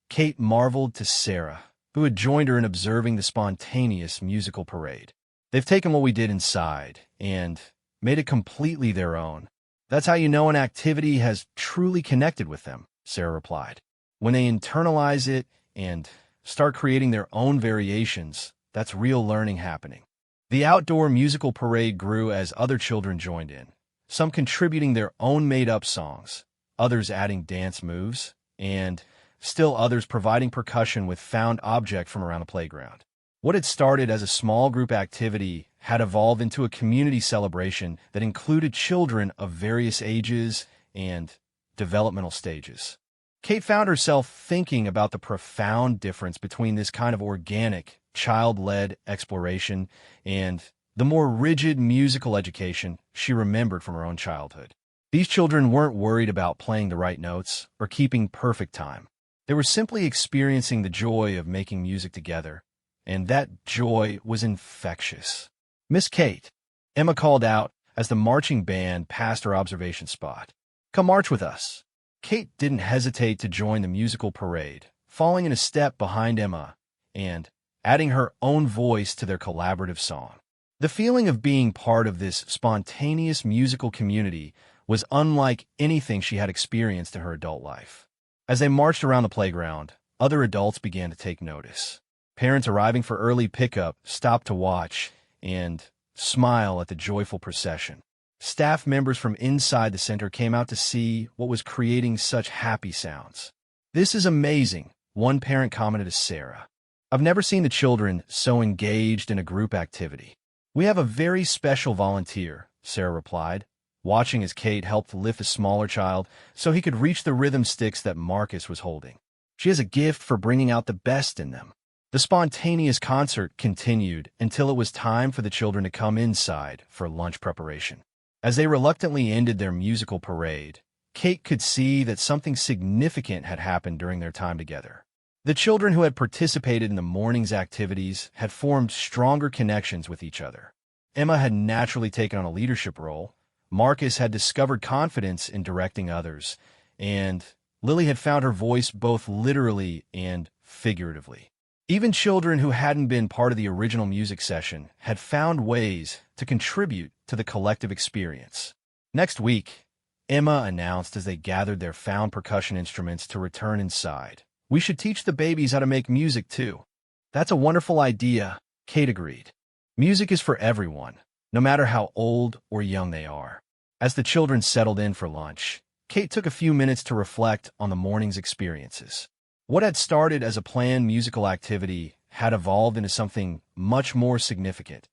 Kate marveled to Sarah, who had joined her in observing the spontaneous musical parade. They've taken what we did inside and made it completely their own. That's how you know an activity has truly connected with them, Sarah replied. When they internalize it and start creating their own variations, that's real learning happening. The outdoor musical parade grew as other children joined in, some contributing their own made-up songs, others adding dance moves, and still others providing percussion with found object from around the playground. What had started as a small group activity had evolved into a community celebration that included children of various ages and developmental stages. Kate found herself thinking about the profound difference between this kind of organic, child-led exploration and the more rigid musical education she remembered from her own childhood. These children weren't worried about playing the right notes or keeping perfect time. They were simply experiencing the joy of making music together, and that joy was infectious. Miss Kate, Emma called out as the marching band passed her observation spot. Come march with us. Kate didn't hesitate to join the musical parade, falling in a step behind Emma and adding her own voice to their collaborative song. The feeling of being part of this spontaneous musical community was unlike anything she had experienced in her adult life. As they marched around the playground, other adults began to take notice. Parents arriving for early pickup stopped to watch and smile at the joyful procession. Staff members from inside the center came out to see what was creating such happy sounds. "This is amazing," one parent commented to Sarah. "I've never seen the children so engaged in a group activity." "We have a very special volunteer," Sarah replied, watching as Kate helped lift a smaller child so he could reach the rhythm sticks that Marcus was holding. "She has a gift for bringing out the best in them." The spontaneous concert continued until it was time for the children to come inside for lunch preparation. As they reluctantly ended their musical parade, Kate could see that something significant had happened during their time together. The children who had participated in the morning's activities had formed stronger connections with each other. Emma had naturally taken on a leadership role, Marcus had discovered confidence in directing others, and Lily had found her voice both literally and figuratively. Even children who hadn't been part of the original music session had found ways to contribute to the collective experience. Next week, Emma announced as they gathered their found percussion instruments to return inside, "We should teach the babies how to make music too." "That's a wonderful idea," Kate agreed. Music is for everyone, no matter how old or young they are. As the children settled in for lunch, Kate took a few minutes to reflect on the morning's experiences. What had started as a planned musical activity had evolved into something much more significant,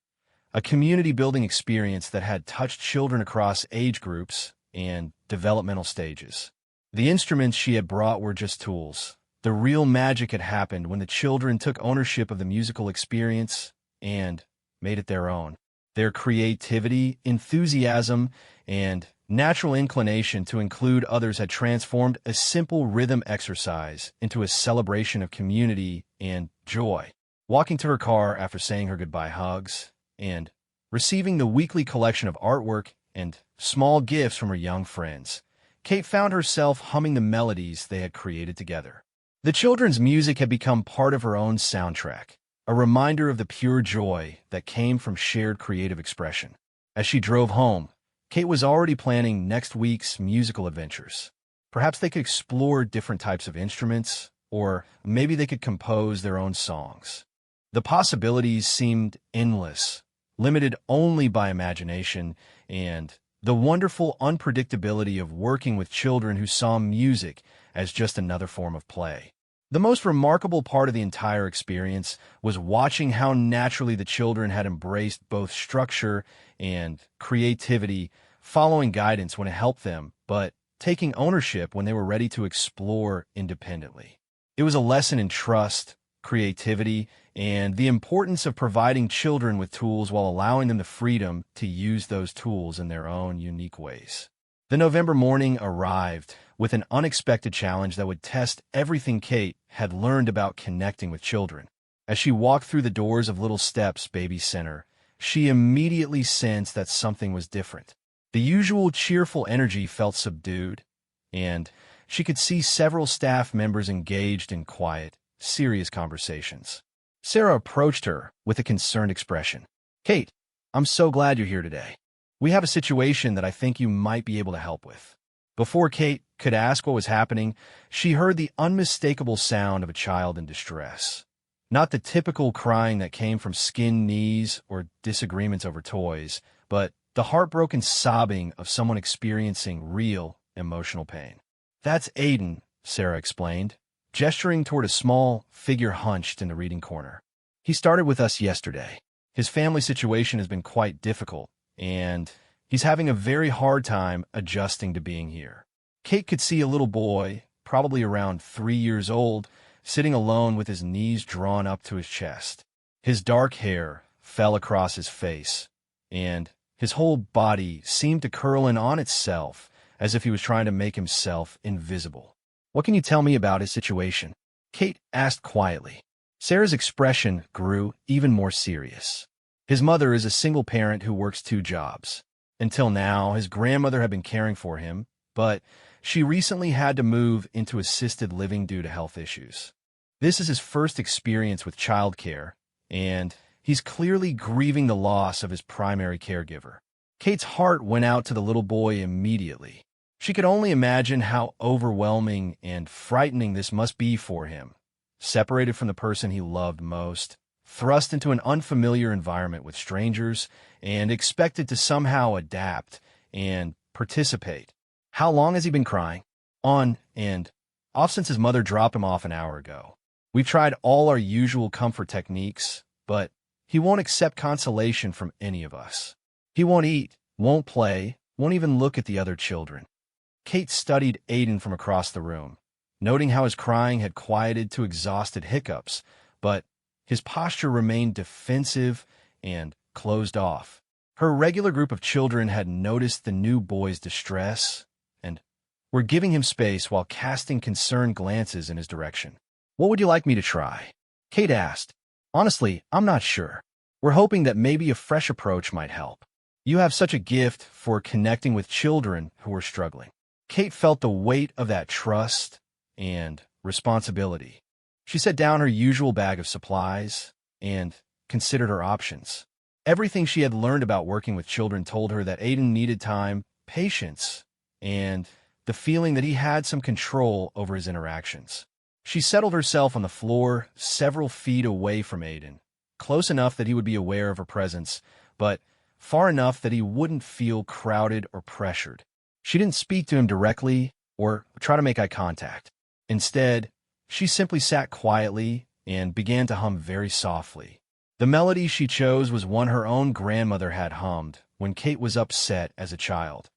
a community-building experience that had touched children across age groups and developmental stages. The instruments she had brought were just tools. The real magic had happened when the children took ownership of the musical experience and made it their own. Their creativity, enthusiasm, and natural inclination to include others had transformed a simple rhythm exercise into a celebration of community and joy. Walking to her car after saying her goodbye hugs and receiving the weekly collection of artwork and small gifts from her young friends, Kate found herself humming the melodies they had created together. The children's music had become part of her own soundtrack, a reminder of the pure joy that came from shared creative expression. As she drove home, Kate was already planning next week's musical adventures. Perhaps they could explore different types of instruments, or maybe they could compose their own songs. The possibilities seemed endless, limited only by imagination and the wonderful unpredictability of working with children who saw music as just another form of play. The most remarkable part of the entire experience was watching how naturally the children had embraced both structure and creativity, following guidance when it helped them, but taking ownership when they were ready to explore independently. It was a lesson in trust, creativity, and the importance of providing children with tools while allowing them the freedom to use those tools in their own unique ways. The November morning arrived with an unexpected challenge that would test everything Kate had learned about connecting with children. As she walked through the doors of Little Steps Baby Center, she immediately sensed that something was different. The usual cheerful energy felt subdued, and she could see several staff members engaged in quiet, serious conversations. Sarah approached her with a concerned expression. "Kate, I'm so glad you're here today. We have a situation that I think you might be able to help with." Before Kate could ask what was happening, she heard the unmistakable sound of a child in distress. Not the typical crying that came from skinned knees or disagreements over toys, but the heartbroken sobbing of someone experiencing real emotional pain. "That's Aiden," Sarah explained, gesturing toward a small figure hunched in the reading corner. "He started with us yesterday. His family situation has been quite difficult, and he's having a very hard time adjusting to being here." Kate could see a little boy, probably around 3 years old, sitting alone with his knees drawn up to his chest. His dark hair fell across his face, and his whole body seemed to curl in on itself as if he was trying to make himself invisible. "What can you tell me about his situation?" Kate asked quietly. Sarah's expression grew even more serious. "His mother is a single parent who works 2 jobs. Until now, his grandmother had been caring for him, but she recently had to move into assisted living due to health issues. This is his first experience with childcare, and he's clearly grieving the loss of his primary caregiver. Kate's heart went out to the little boy immediately. She could only imagine how overwhelming and frightening this must be for him, separated from the person he loved most, thrust into an unfamiliar environment with strangers, and expected to somehow adapt and participate. How long has he been crying? On and off since his mother dropped him off an hour ago. We've tried all our usual comfort techniques, but he won't accept consolation from any of us. He won't eat, won't play, won't even look at the other children. Kate studied Aiden from across the room, noting how his crying had quieted to exhausted hiccups, but his posture remained defensive and closed off. Her regular group of children had noticed the new boy's distress and were giving him space while casting concerned glances in his direction. "What would you like me to try?" Kate asked. "Honestly, I'm not sure. We're hoping that maybe a fresh approach might help. You have such a gift for connecting with children who are struggling." Kate felt the weight of that trust and responsibility. She set down her usual bag of supplies and considered her options. Everything she had learned about working with children told her that Aiden needed time, patience, and the feeling that he had some control over his interactions. She settled herself on the floor several feet away from Aiden, close enough that he would be aware of her presence, but far enough that he wouldn't feel crowded or pressured. She didn't speak to him directly or try to make eye contact. Instead, she simply sat quietly and began to hum very softly. The melody she chose was one her own grandmother had hummed when Kate was upset as a child,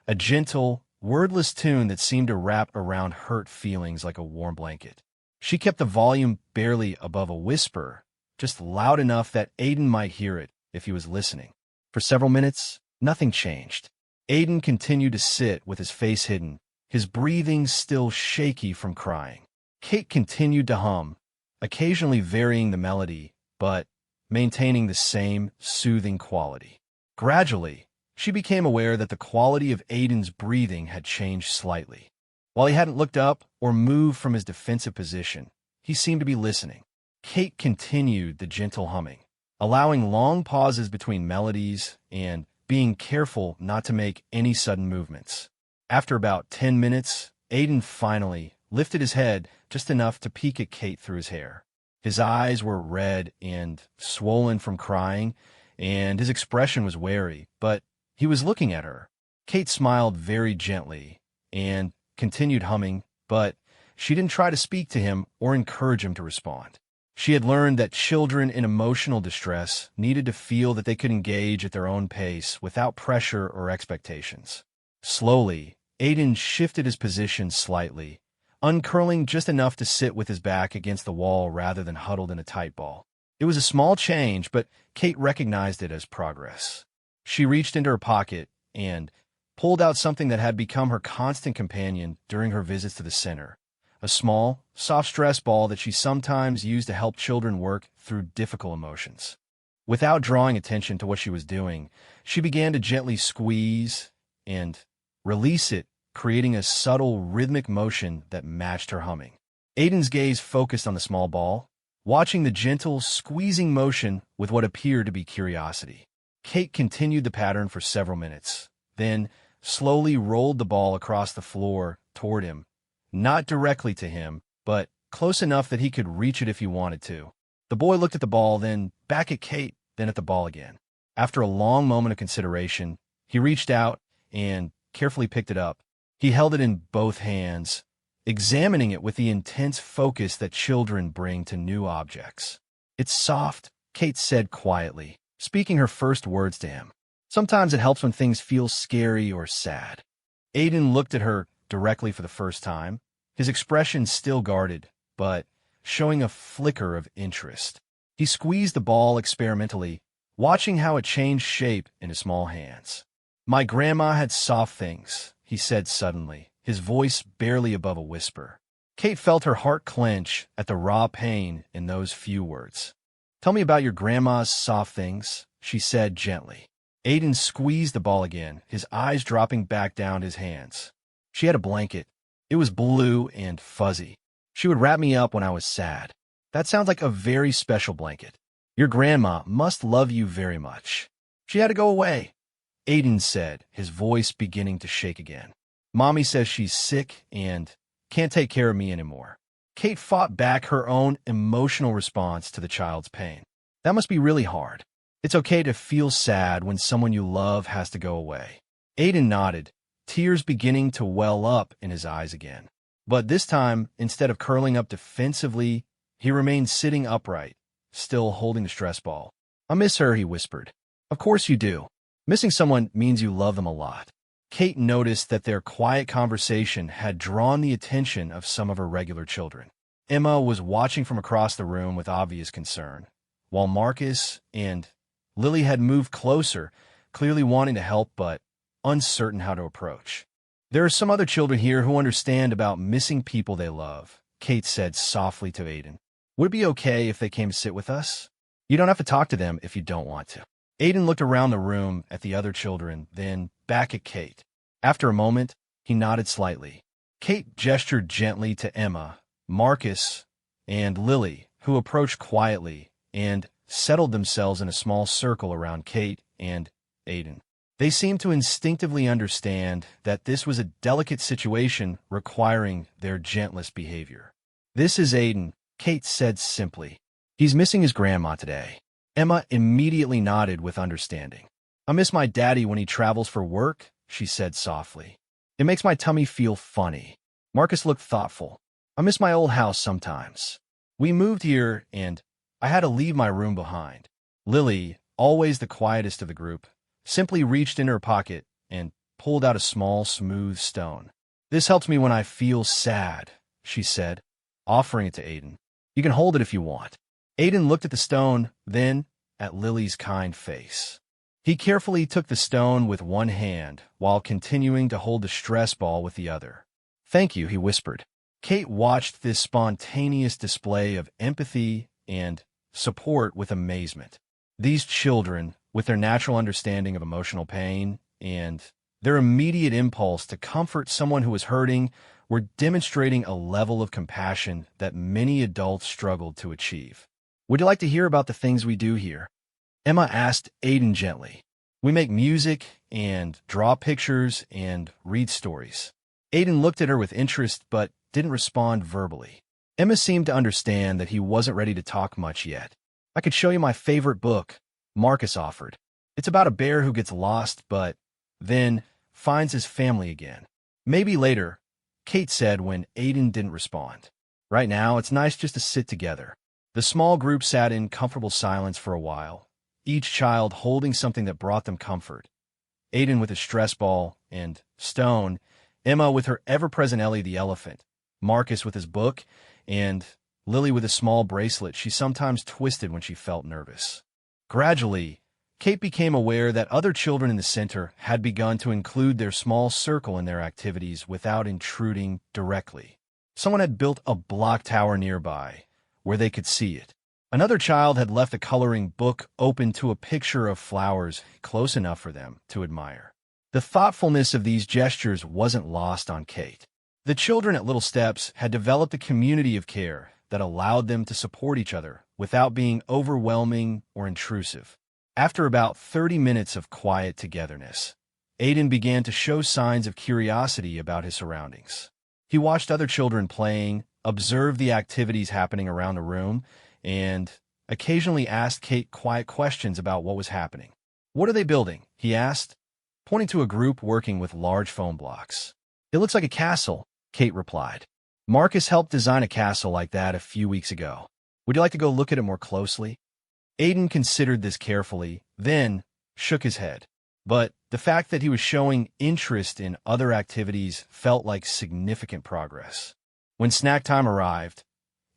a gentle, wordless tune that seemed to wrap around hurt feelings like a warm blanket. She kept the volume barely above a whisper, just loud enough that Aiden might hear it if he was listening. For several minutes, nothing changed. Aiden continued to sit with his face hidden, his breathing still shaky from crying. Kate continued to hum, occasionally varying the melody, but maintaining the same soothing quality. Gradually, she became aware that the quality of Aiden's breathing had changed slightly. While he hadn't looked up or moved from his defensive position, he seemed to be listening. Kate continued the gentle humming, allowing long pauses between melodies and being careful not to make any sudden movements. After about 10 minutes, Aiden finally lifted his head just enough to peek at Kate through his hair. His eyes were red and swollen from crying, and his expression was wary, but he was looking at her. Kate smiled very gently and continued humming, but she didn't try to speak to him or encourage him to respond. She had learned that children in emotional distress needed to feel that they could engage at their own pace without pressure or expectations. Slowly, Aiden shifted his position slightly, uncurling just enough to sit with his back against the wall rather than huddled in a tight ball. It was a small change, but Kate recognized it as progress. She reached into her pocket and pulled out something that had become her constant companion during her visits to the center. A small, soft stress ball that she sometimes used to help children work through difficult emotions. Without drawing attention to what she was doing, she began to gently squeeze and release it, creating a subtle, rhythmic motion that matched her humming. Aiden's gaze focused on the small ball, watching the gentle, squeezing motion with what appeared to be curiosity. Kate continued the pattern for several minutes, then slowly rolled the ball across the floor toward him, not directly to him, but close enough that he could reach it if he wanted to. The boy looked at the ball, then back at Kate, then at the ball again. After a long moment of consideration, he reached out and carefully picked it up. He held it in both hands, examining it with the intense focus that children bring to new objects. "It's soft," Kate said quietly, speaking her first words to him. "Sometimes it helps when things feel scary or sad." Aiden looked at her directly for the first time, his expression still guarded, but showing a flicker of interest. He squeezed the ball experimentally, watching how it changed shape in his small hands. "My grandma had soft things," he said suddenly, his voice barely above a whisper. Kate felt her heart clench at the raw pain in those few words. "Tell me about your grandma's soft things," she said gently. Aiden squeezed the ball again, his eyes dropping back down his hands. "She had a blanket. It was blue and fuzzy. She would wrap me up when I was sad. That sounds like a very special blanket. Your grandma must love you very much. She had to go away, Aiden said, his voice beginning to shake again. Mommy says she's sick and can't take care of me anymore. Kate fought back her own emotional response to the child's pain. That must be really hard. It's okay to feel sad when someone you love has to go away. Aiden nodded, tears beginning to well up in his eyes again. But this time, instead of curling up defensively, he remained sitting upright, still holding the stress ball. I miss her, he whispered. Of course you do. Missing someone means you love them a lot. Kate noticed that their quiet conversation had drawn the attention of some of her regular children. Emma was watching from across the room with obvious concern, while Marcus and Lily had moved closer, clearly wanting to help but uncertain how to approach. There are some other children here who understand about missing people they love, Kate said softly to Aiden. Would it be okay if they came to sit with us? You don't have to talk to them if you don't want to. Aiden looked around the room at the other children, then back at Kate. After a moment, he nodded slightly. Kate gestured gently to Emma, Marcus, and Lily, who approached quietly and settled themselves in a small circle around Kate and Aiden. They seemed to instinctively understand that this was a delicate situation requiring their gentlest behavior. This is Aiden, Kate said simply. He's missing his grandma today. Emma immediately nodded with understanding. I miss my daddy when he travels for work, she said softly. It makes my tummy feel funny. Marcus looked thoughtful. I miss my old house sometimes. We moved here, and I had to leave my room behind. Lily, always the quietest of the group, simply reached in her pocket and pulled out a small, smooth stone. This helps me when I feel sad, she said, offering it to Aiden. You can hold it if you want. Aiden looked at the stone, then at Lily's kind face. He carefully took the stone with one hand while continuing to hold the stress ball with the other. Thank you, he whispered. Kate watched this spontaneous display of empathy and support with amazement. These children, with their natural understanding of emotional pain and their immediate impulse to comfort someone who was hurting, were demonstrating a level of compassion that many adults struggled to achieve. Would you like to hear about the things we do here? Emma asked Aiden gently. We make music and draw pictures and read stories. Aiden looked at her with interest but didn't respond verbally. Emma seemed to understand that he wasn't ready to talk much yet. I could show you my favorite book, Marcus offered. It's about a bear who gets lost but then finds his family again. Maybe later, Kate said when Aiden didn't respond. Right now, it's nice just to sit together. The small group sat in comfortable silence for a while, each child holding something that brought them comfort. Aiden with his stress ball and stone, Emma with her ever-present Ellie the elephant, Marcus with his book, and Lily with a small bracelet she sometimes twisted when she felt nervous. Gradually, Kate became aware that other children in the center had begun to include their small circle in their activities without intruding directly. Someone had built a block tower nearby, where they could see it. Another child had left a coloring book open to a picture of flowers close enough for them to admire. The thoughtfulness of these gestures wasn't lost on Kate. The children at Little Steps had developed a community of care that allowed them to support each other without being overwhelming or intrusive. After about 30 minutes of quiet togetherness, Aiden began to show signs of curiosity about his surroundings. He watched other children playing, observed the activities happening around the room, and occasionally asked Kate quiet questions about what was happening. What are they building? He asked, pointing to a group working with large foam blocks. It looks like a castle, Kate replied. Marcus helped design a castle like that a few weeks ago. Would you like to go look at it more closely? Aiden considered this carefully, then shook his head. But the fact that he was showing interest in other activities felt like significant progress. When snack time arrived,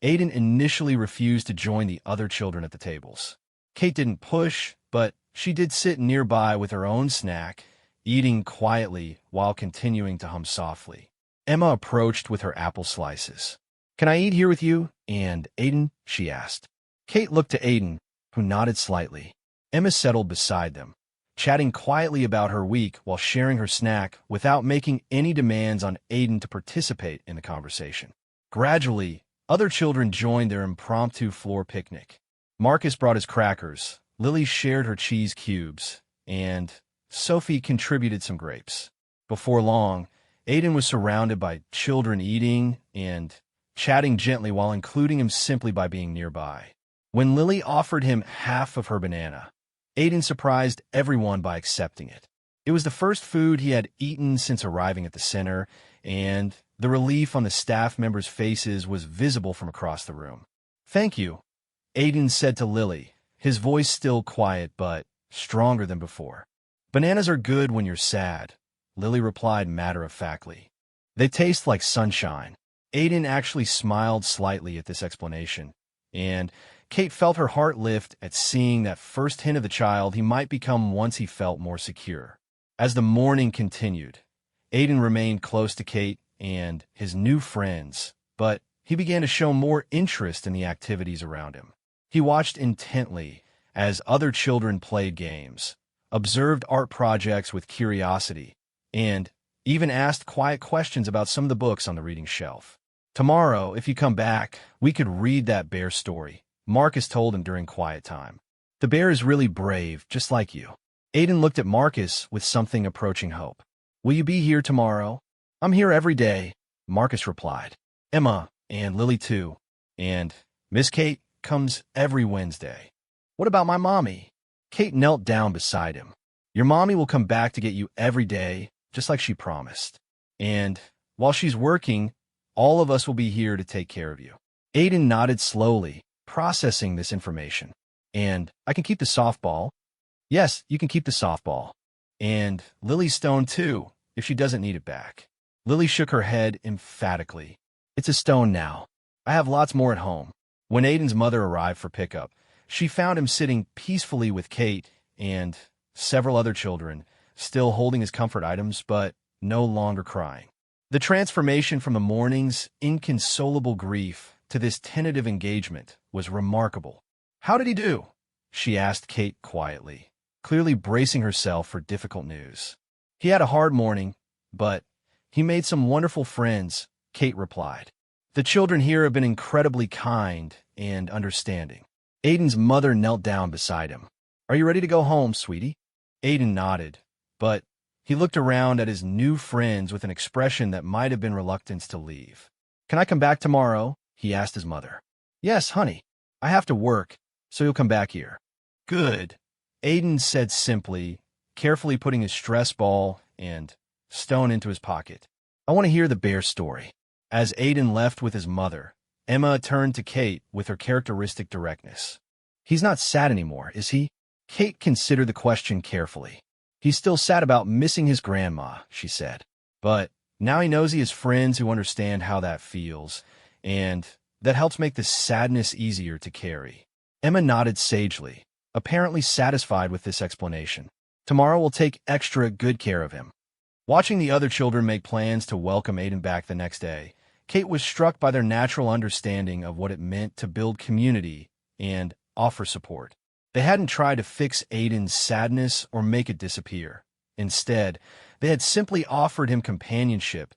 Aiden initially refused to join the other children at the tables. Kate didn't push, but she did sit nearby with her own snack, eating quietly while continuing to hum softly. Emma approached with her apple slices. Can I eat here with you and Aiden? She asked. Kate looked to Aiden, who nodded slightly. Emma settled beside them, chatting quietly about her week while sharing her snack without making any demands on Aiden to participate in the conversation. Gradually, Other children joined their impromptu floor picnic. Marcus brought his crackers, Lily shared her cheese cubes, and Sophie contributed some grapes. Before long, Aiden was surrounded by children eating and chatting gently while including him simply by being nearby. When Lily offered him half of her banana, Aiden surprised everyone by accepting it. It was the first food he had eaten since arriving at the center, and the relief on the staff members' faces was visible from across the room. "Thank you," Aiden said to Lily, his voice still quiet but stronger than before. "Bananas are good when you're sad," Lily replied matter-of-factly. "They taste like sunshine." Aiden actually smiled slightly at this explanation, and Kate felt her heart lift at seeing that first hint of the child he might become once he felt more secure. As the morning continued, Aiden remained close to Kate and his new friends, but he began to show more interest in the activities around him. He watched intently as other children played games, observed art projects with curiosity, and even asked quiet questions about some of the books on the reading shelf. "Tomorrow, if you come back, we could read that bear story," Marcus told him during quiet time. "The bear is really brave, just like you." Aiden looked at Marcus with something approaching hope. "Will you be here tomorrow?" "I'm here every day," Marcus replied. "Emma and Lily too. And Miss Kate comes every Wednesday." "What about my mommy?" Kate knelt down beside him. "Your mommy will come back to get you every day, just like she promised. And while she's working, all of us will be here to take care of you." Aiden nodded slowly, processing this information. "And I can keep the softball?" "Yes, you can keep the softball. And Lily's stone too, if she doesn't need it back." Lily shook her head emphatically. "It's a stone now. I have lots more at home." When Aiden's mother arrived for pickup, she found him sitting peacefully with Kate and several other children, still holding his comfort items, but no longer crying. The transformation from the morning's inconsolable grief to this tentative engagement was remarkable. "How did he do?" she asked Kate quietly, clearly bracing herself for difficult news. "He had a hard morning, but he made some wonderful friends," Kate replied. "The children here have been incredibly kind and understanding." Aiden's mother knelt down beside him. "Are you ready to go home, sweetie?" Aiden nodded, but he looked around at his new friends with an expression that might have been reluctance to leave. "Can I come back tomorrow?" he asked his mother. "Yes, honey. I have to work, so you'll come back here." "Good," Aiden said simply, carefully putting his stress ball and stone into his pocket. "I want to hear the bear story." As Aiden left with his mother, Emma turned to Kate with her characteristic directness. "He's not sad anymore, is he?" Kate considered the question carefully. "He's still sad about missing his grandma," she said. "But now he knows he has friends who understand how that feels, and that helps make the sadness easier to carry." Emma nodded sagely, apparently satisfied with this explanation. "Tomorrow we'll take extra good care of him." Watching the other children make plans to welcome Aiden back the next day, Kate was struck by their natural understanding of what it meant to build community and offer support. They hadn't tried to fix Aiden's sadness or make it disappear. Instead, they had simply offered him companionship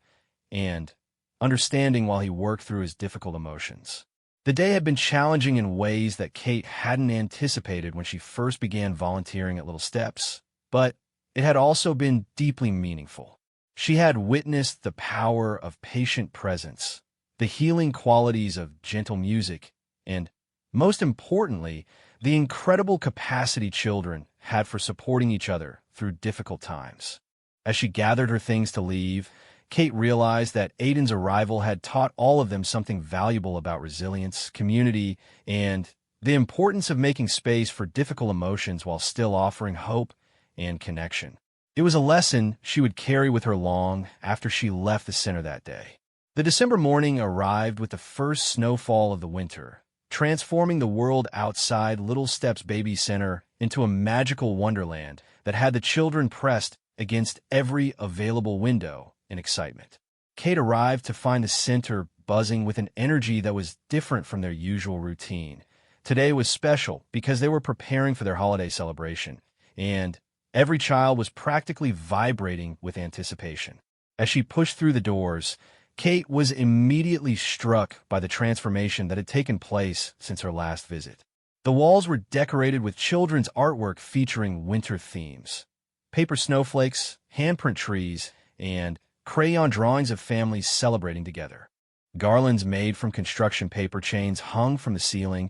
and understanding while he worked through his difficult emotions. The day had been challenging in ways that Kate hadn't anticipated when she first began volunteering at Little Steps, but it had also been deeply meaningful. She had witnessed the power of patient presence, the healing qualities of gentle music, and, most importantly, the incredible capacity children had for supporting each other through difficult times. As she gathered her things to leave, Kate realized that Aiden's arrival had taught all of them something valuable about resilience, community, and the importance of making space for difficult emotions while still offering hope and connection. It was a lesson she would carry with her long after she left the center that day. The December morning arrived with the first snowfall of the winter, transforming the world outside Little Steps Baby Center into a magical wonderland that had the children pressed against every available window in excitement. Kate arrived to find the center buzzing with an energy that was different from their usual routine. Today was special because they were preparing for their holiday celebration, and every child was practically vibrating with anticipation. As she pushed through the doors, Kate was immediately struck by the transformation that had taken place since her last visit. The walls were decorated with children's artwork featuring winter themes. Paper snowflakes, handprint trees, and crayon drawings of families celebrating together. Garlands made from construction paper chains hung from the ceiling,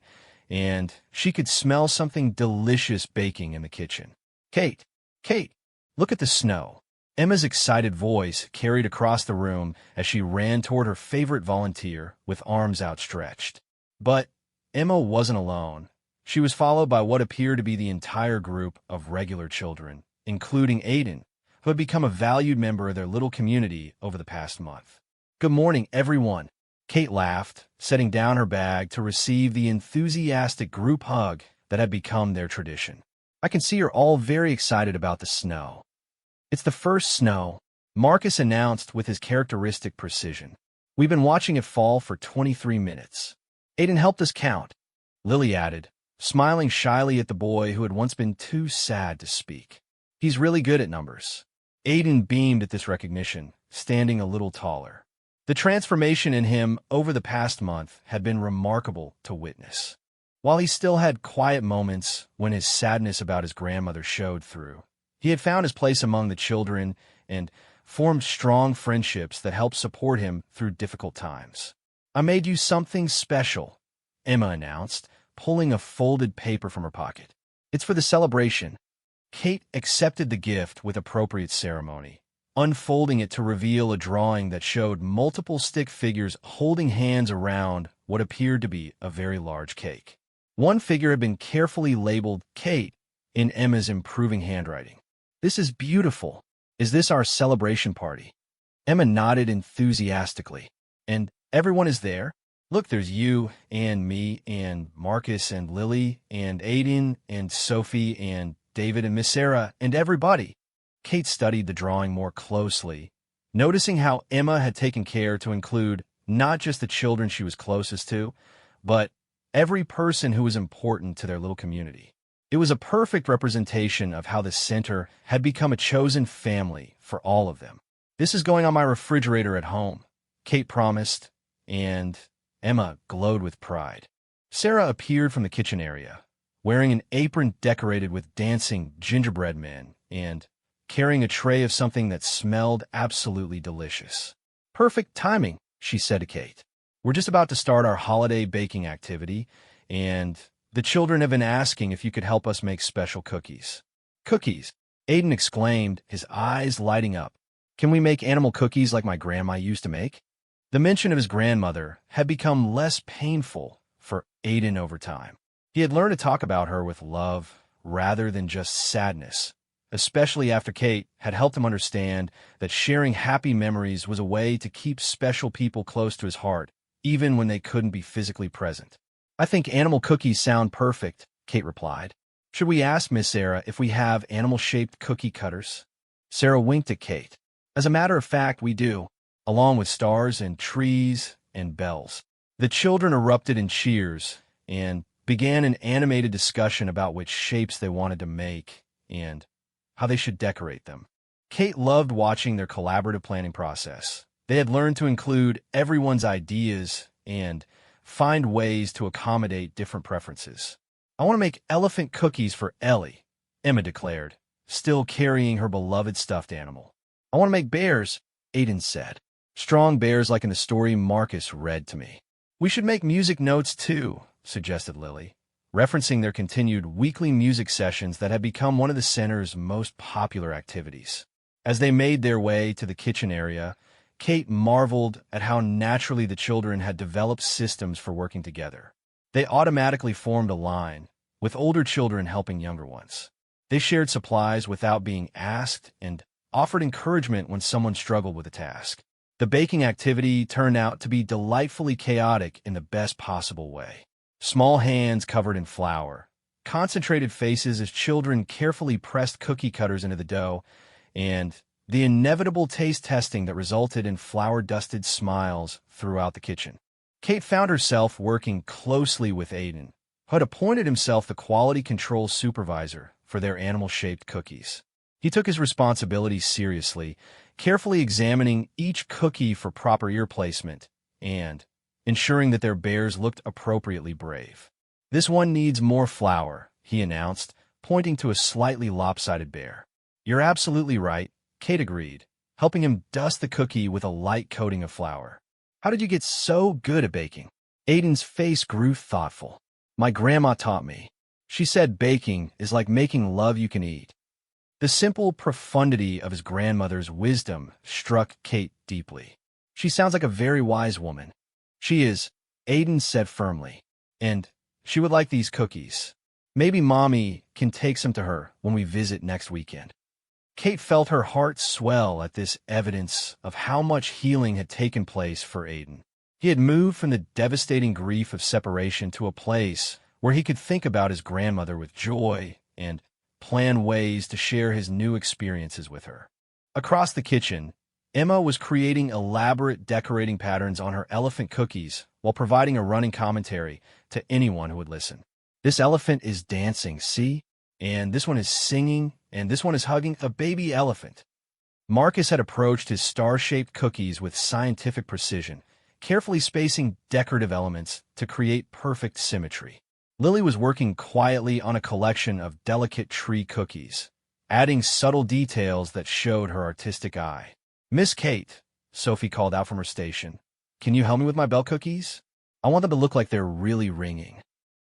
and she could smell something delicious baking in the kitchen. Kate, Kate, look at the snow. Emma's excited voice carried across the room as she ran toward her favorite volunteer with arms outstretched. But Emma wasn't alone. She was followed by what appeared to be the entire group of regular children, including Aiden, who had become a valued member of their little community over the past month. "Good morning, everyone," Kate laughed, setting down her bag to receive the enthusiastic group hug that had become their tradition. "I can see you're all very excited about the snow." "It's the first snow," Marcus announced with his characteristic precision. "We've been watching it fall for 23 minutes. Aiden helped us count," Lily added, smiling shyly at the boy who had once been too sad to speak. "He's really good at numbers." Aiden beamed at this recognition, standing a little taller. The transformation in him over the past month had been remarkable to witness. While he still had quiet moments when his sadness about his grandmother showed through, he had found his place among the children and formed strong friendships that helped support him through difficult times. "I made you something special," Emma announced, pulling a folded paper from her pocket. "It's for the celebration." Kate accepted the gift with appropriate ceremony, unfolding it to reveal a drawing that showed multiple stick figures holding hands around what appeared to be a very large cake. One figure had been carefully labeled Kate in Emma's improving handwriting. "This is beautiful. Is this our celebration party?" Emma nodded enthusiastically. "And everyone is there? Look, there's you and me and Marcus and Lily and Aiden and Sophie and David and Miss Sarah and everybody." Kate studied the drawing more closely, noticing how Emma had taken care to include not just the children she was closest to, but every person who was important to their little community. It was a perfect representation of how the center had become a chosen family for all of them. "This is going on my refrigerator at home," Kate promised, and Emma glowed with pride. Sarah appeared from the kitchen area, wearing an apron decorated with dancing gingerbread men and carrying a tray of something that smelled absolutely delicious. "Perfect timing," she said to Kate. "We're just about to start our holiday baking activity, and the children have been asking if you could help us make special cookies." "Cookies?" Aiden exclaimed, his eyes lighting up. "Can we make animal cookies like my grandma used to make?" The mention of his grandmother had become less painful for Aiden over time. He had learned to talk about her with love rather than just sadness, especially after Kate had helped him understand that sharing happy memories was a way to keep special people close to his heart, even when they couldn't be physically present. "I think animal cookies sound perfect," Kate replied. "Should we ask Miss Sarah if we have animal-shaped cookie cutters?" Sarah winked at Kate. "As a matter of fact, we do, along with stars and trees and bells." The children erupted in cheers and began an animated discussion about which shapes they wanted to make and how they should decorate them. Kate loved watching their collaborative planning process. They had learned to include everyone's ideas and find ways to accommodate different preferences. "I want to make elephant cookies for Ellie," Emma declared, still carrying her beloved stuffed animal. "I want to make bears," Aiden said. "Strong bears like in the story Marcus read to me." "We should make music notes too," suggested Lily, referencing their continued weekly music sessions that had become one of the center's most popular activities. As they made their way to the kitchen area, Kate marveled at how naturally the children had developed systems for working together. They automatically formed a line, with older children helping younger ones. They shared supplies without being asked and offered encouragement when someone struggled with a task. The baking activity turned out to be delightfully chaotic in the best possible way. Small hands covered in flour, concentrated faces as children carefully pressed cookie cutters into the dough, and the inevitable taste testing that resulted in flour-dusted smiles throughout the kitchen. Kate found herself working closely with Aiden, who had appointed himself the quality control supervisor for their animal-shaped cookies. He took his responsibilities seriously carefully examining each cookie for proper ear placement and ensuring that their bears looked appropriately brave. "This one needs more flour," he announced, pointing to a slightly lopsided bear. "You're absolutely right," Kate agreed, helping him dust the cookie with a light coating of flour. "How did you get so good at baking?" Aiden's face grew thoughtful. "My grandma taught me. She said baking is like making love you can eat." The simple profundity of his grandmother's wisdom struck Kate deeply. "She sounds like a very wise woman." "She is," Aiden said firmly, "and she would like these cookies. Maybe Mommy can take some to her when we visit next weekend." Kate felt her heart swell at this evidence of how much healing had taken place for Aiden. He had moved from the devastating grief of separation to a place where he could think about his grandmother with joy and plan ways to share his new experiences with her. Across the kitchen, Emma was creating elaborate decorating patterns on her elephant cookies while providing a running commentary to anyone who would listen. "This elephant is dancing, see? And this one is singing, and this one is hugging a baby elephant." Marcus had approached his star-shaped cookies with scientific precision, carefully spacing decorative elements to create perfect symmetry. Lily was working quietly on a collection of delicate tree cookies, adding subtle details that showed her artistic eye. "Miss Kate," Sophie called out from her station, "can you help me with my bell cookies? I want them to look like they're really ringing."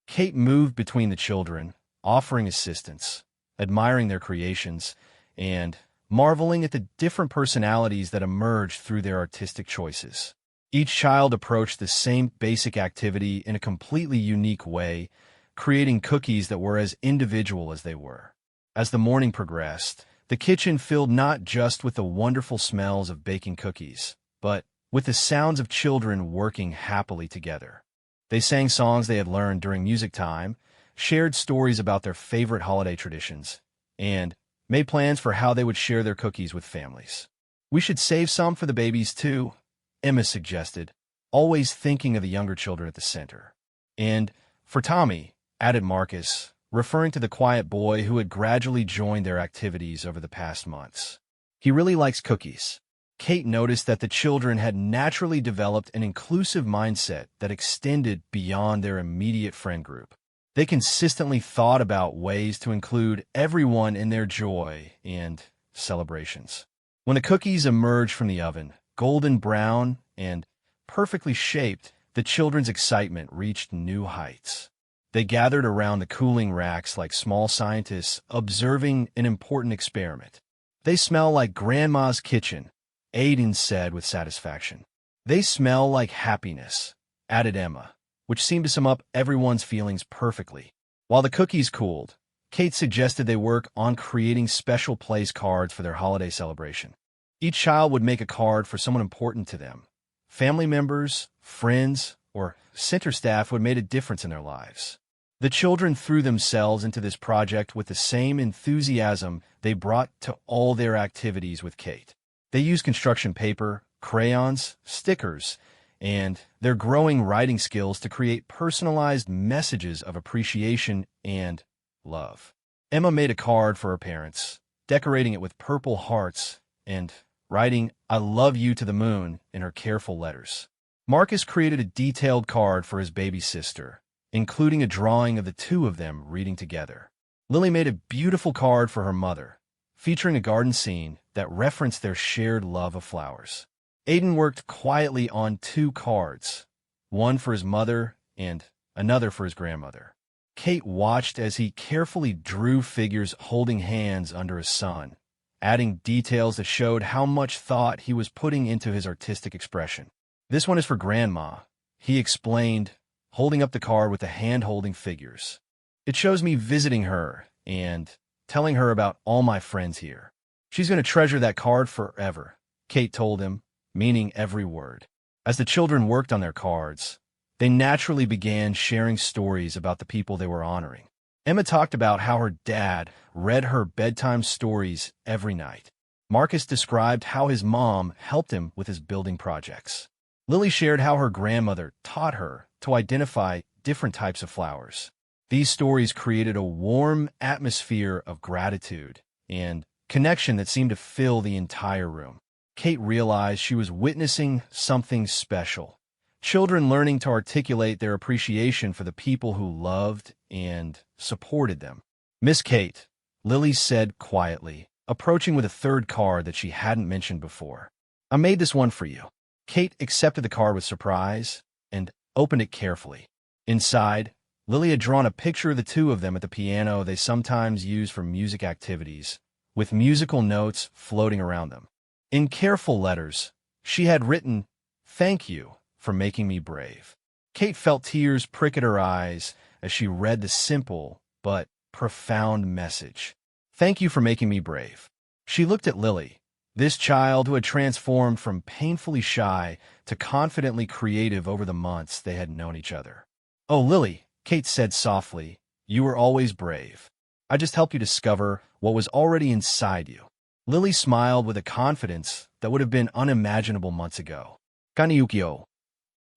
Kate moved between the children, offering assistance, admiring their creations, and marveling at the different personalities that emerged through their artistic choices. Each child approached the same basic activity in a completely unique way, creating cookies that were as individual as they were. As the morning progressed, the kitchen filled not just with the wonderful smells of baking cookies, but with the sounds of children working happily together. They sang songs they had learned during music time, shared stories about their favorite holiday traditions, and made plans for how they would share their cookies with families. "We should save some for the babies, too," Emma suggested, always thinking of the younger children at the center. "And for Tommy," added Marcus, referring to the quiet boy who had gradually joined their activities over the past months. "He really likes cookies." Kate noticed that the children had naturally developed an inclusive mindset that extended beyond their immediate friend group. They consistently thought about ways to include everyone in their joy and celebrations. When the cookies emerged from the oven, golden brown and perfectly shaped, the children's excitement reached new heights. They gathered around the cooling racks like small scientists observing an important experiment. "They smell like Grandma's kitchen," Aiden said with satisfaction. "They smell like happiness," added Emma, which seemed to sum up everyone's feelings perfectly. While the cookies cooled, Kate suggested they work on creating special place cards for their holiday celebration. Each child would make a card for someone important to them. Family members, friends, or center staff who had made a difference in their lives. The children threw themselves into this project with the same enthusiasm they brought to all their activities with Kate. They used construction paper, crayons, stickers, and their growing writing skills to create personalized messages of appreciation and love. Emma made a card for her parents, decorating it with purple hearts and writing "I love you" to the moon in her careful letters. Marcus created a detailed card for his baby sister, including a drawing of the two of them reading together. Lily made a beautiful card for her mother, featuring a garden scene that referenced their shared love of flowers. Aiden worked quietly on 2 cards, one for his mother and another for his grandmother. Kate watched as he carefully drew figures holding hands under his son, adding details that showed how much thought he was putting into his artistic expression. "This one is for Grandma," he explained, holding up the card with the hand-holding figures. "It shows me visiting her and telling her about all my friends here. She's going to treasure that card forever," Kate told him, meaning every word. As the children worked on their cards, they naturally began sharing stories about the people they were honoring. Emma talked about how her dad read her bedtime stories every night. Marcus described how his mom helped him with his building projects. Lily shared how her grandmother taught her to identify different types of flowers. These stories created a warm atmosphere of gratitude and connection that seemed to fill the entire room. Kate realized she was witnessing something special. Children learning to articulate their appreciation for the people who loved and supported them. "Miss Kate," Lily said quietly, approaching with a third card that she hadn't mentioned before. "I made this one for you." Kate accepted the card with surprise and opened it carefully. Inside, Lily had drawn a picture of the two of them at the piano they sometimes use for music activities, with musical notes floating around them. In careful letters, she had written, "Thank you for making me brave." Kate felt tears prick at her eyes as she read the simple but profound message. "Thank you for making me brave." She looked at Lily, this child who had transformed from painfully shy to confidently creative over the months they had known each other. "Oh, Lily," Kate said softly, "you were always brave. I just helped you discover what was already inside you." Lily smiled with a confidence that would have been unimaginable months ago. "Kaniyukyo."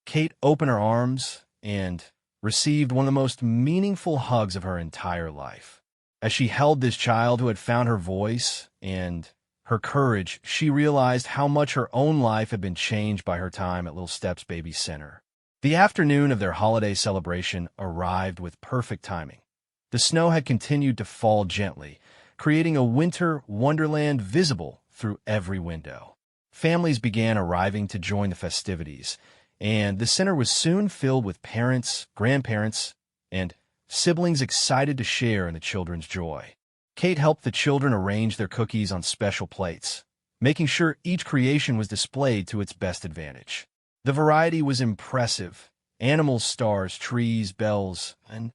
Kate opened her arms and received one of the most meaningful hugs of her entire life. As she held this child who had found her voice and her courage, she realized how much her own life had been changed by her time at Little Steps Baby Center. The afternoon of their holiday celebration arrived with perfect timing. The snow had continued to fall gently, creating a winter wonderland visible through every window. Families began arriving to join the festivities, and the center was soon filled with parents, grandparents, and siblings excited to share in the children's joy. Kate helped the children arrange their cookies on special plates, making sure each creation was displayed to its best advantage. The variety was impressive: animals, stars, trees, bells, and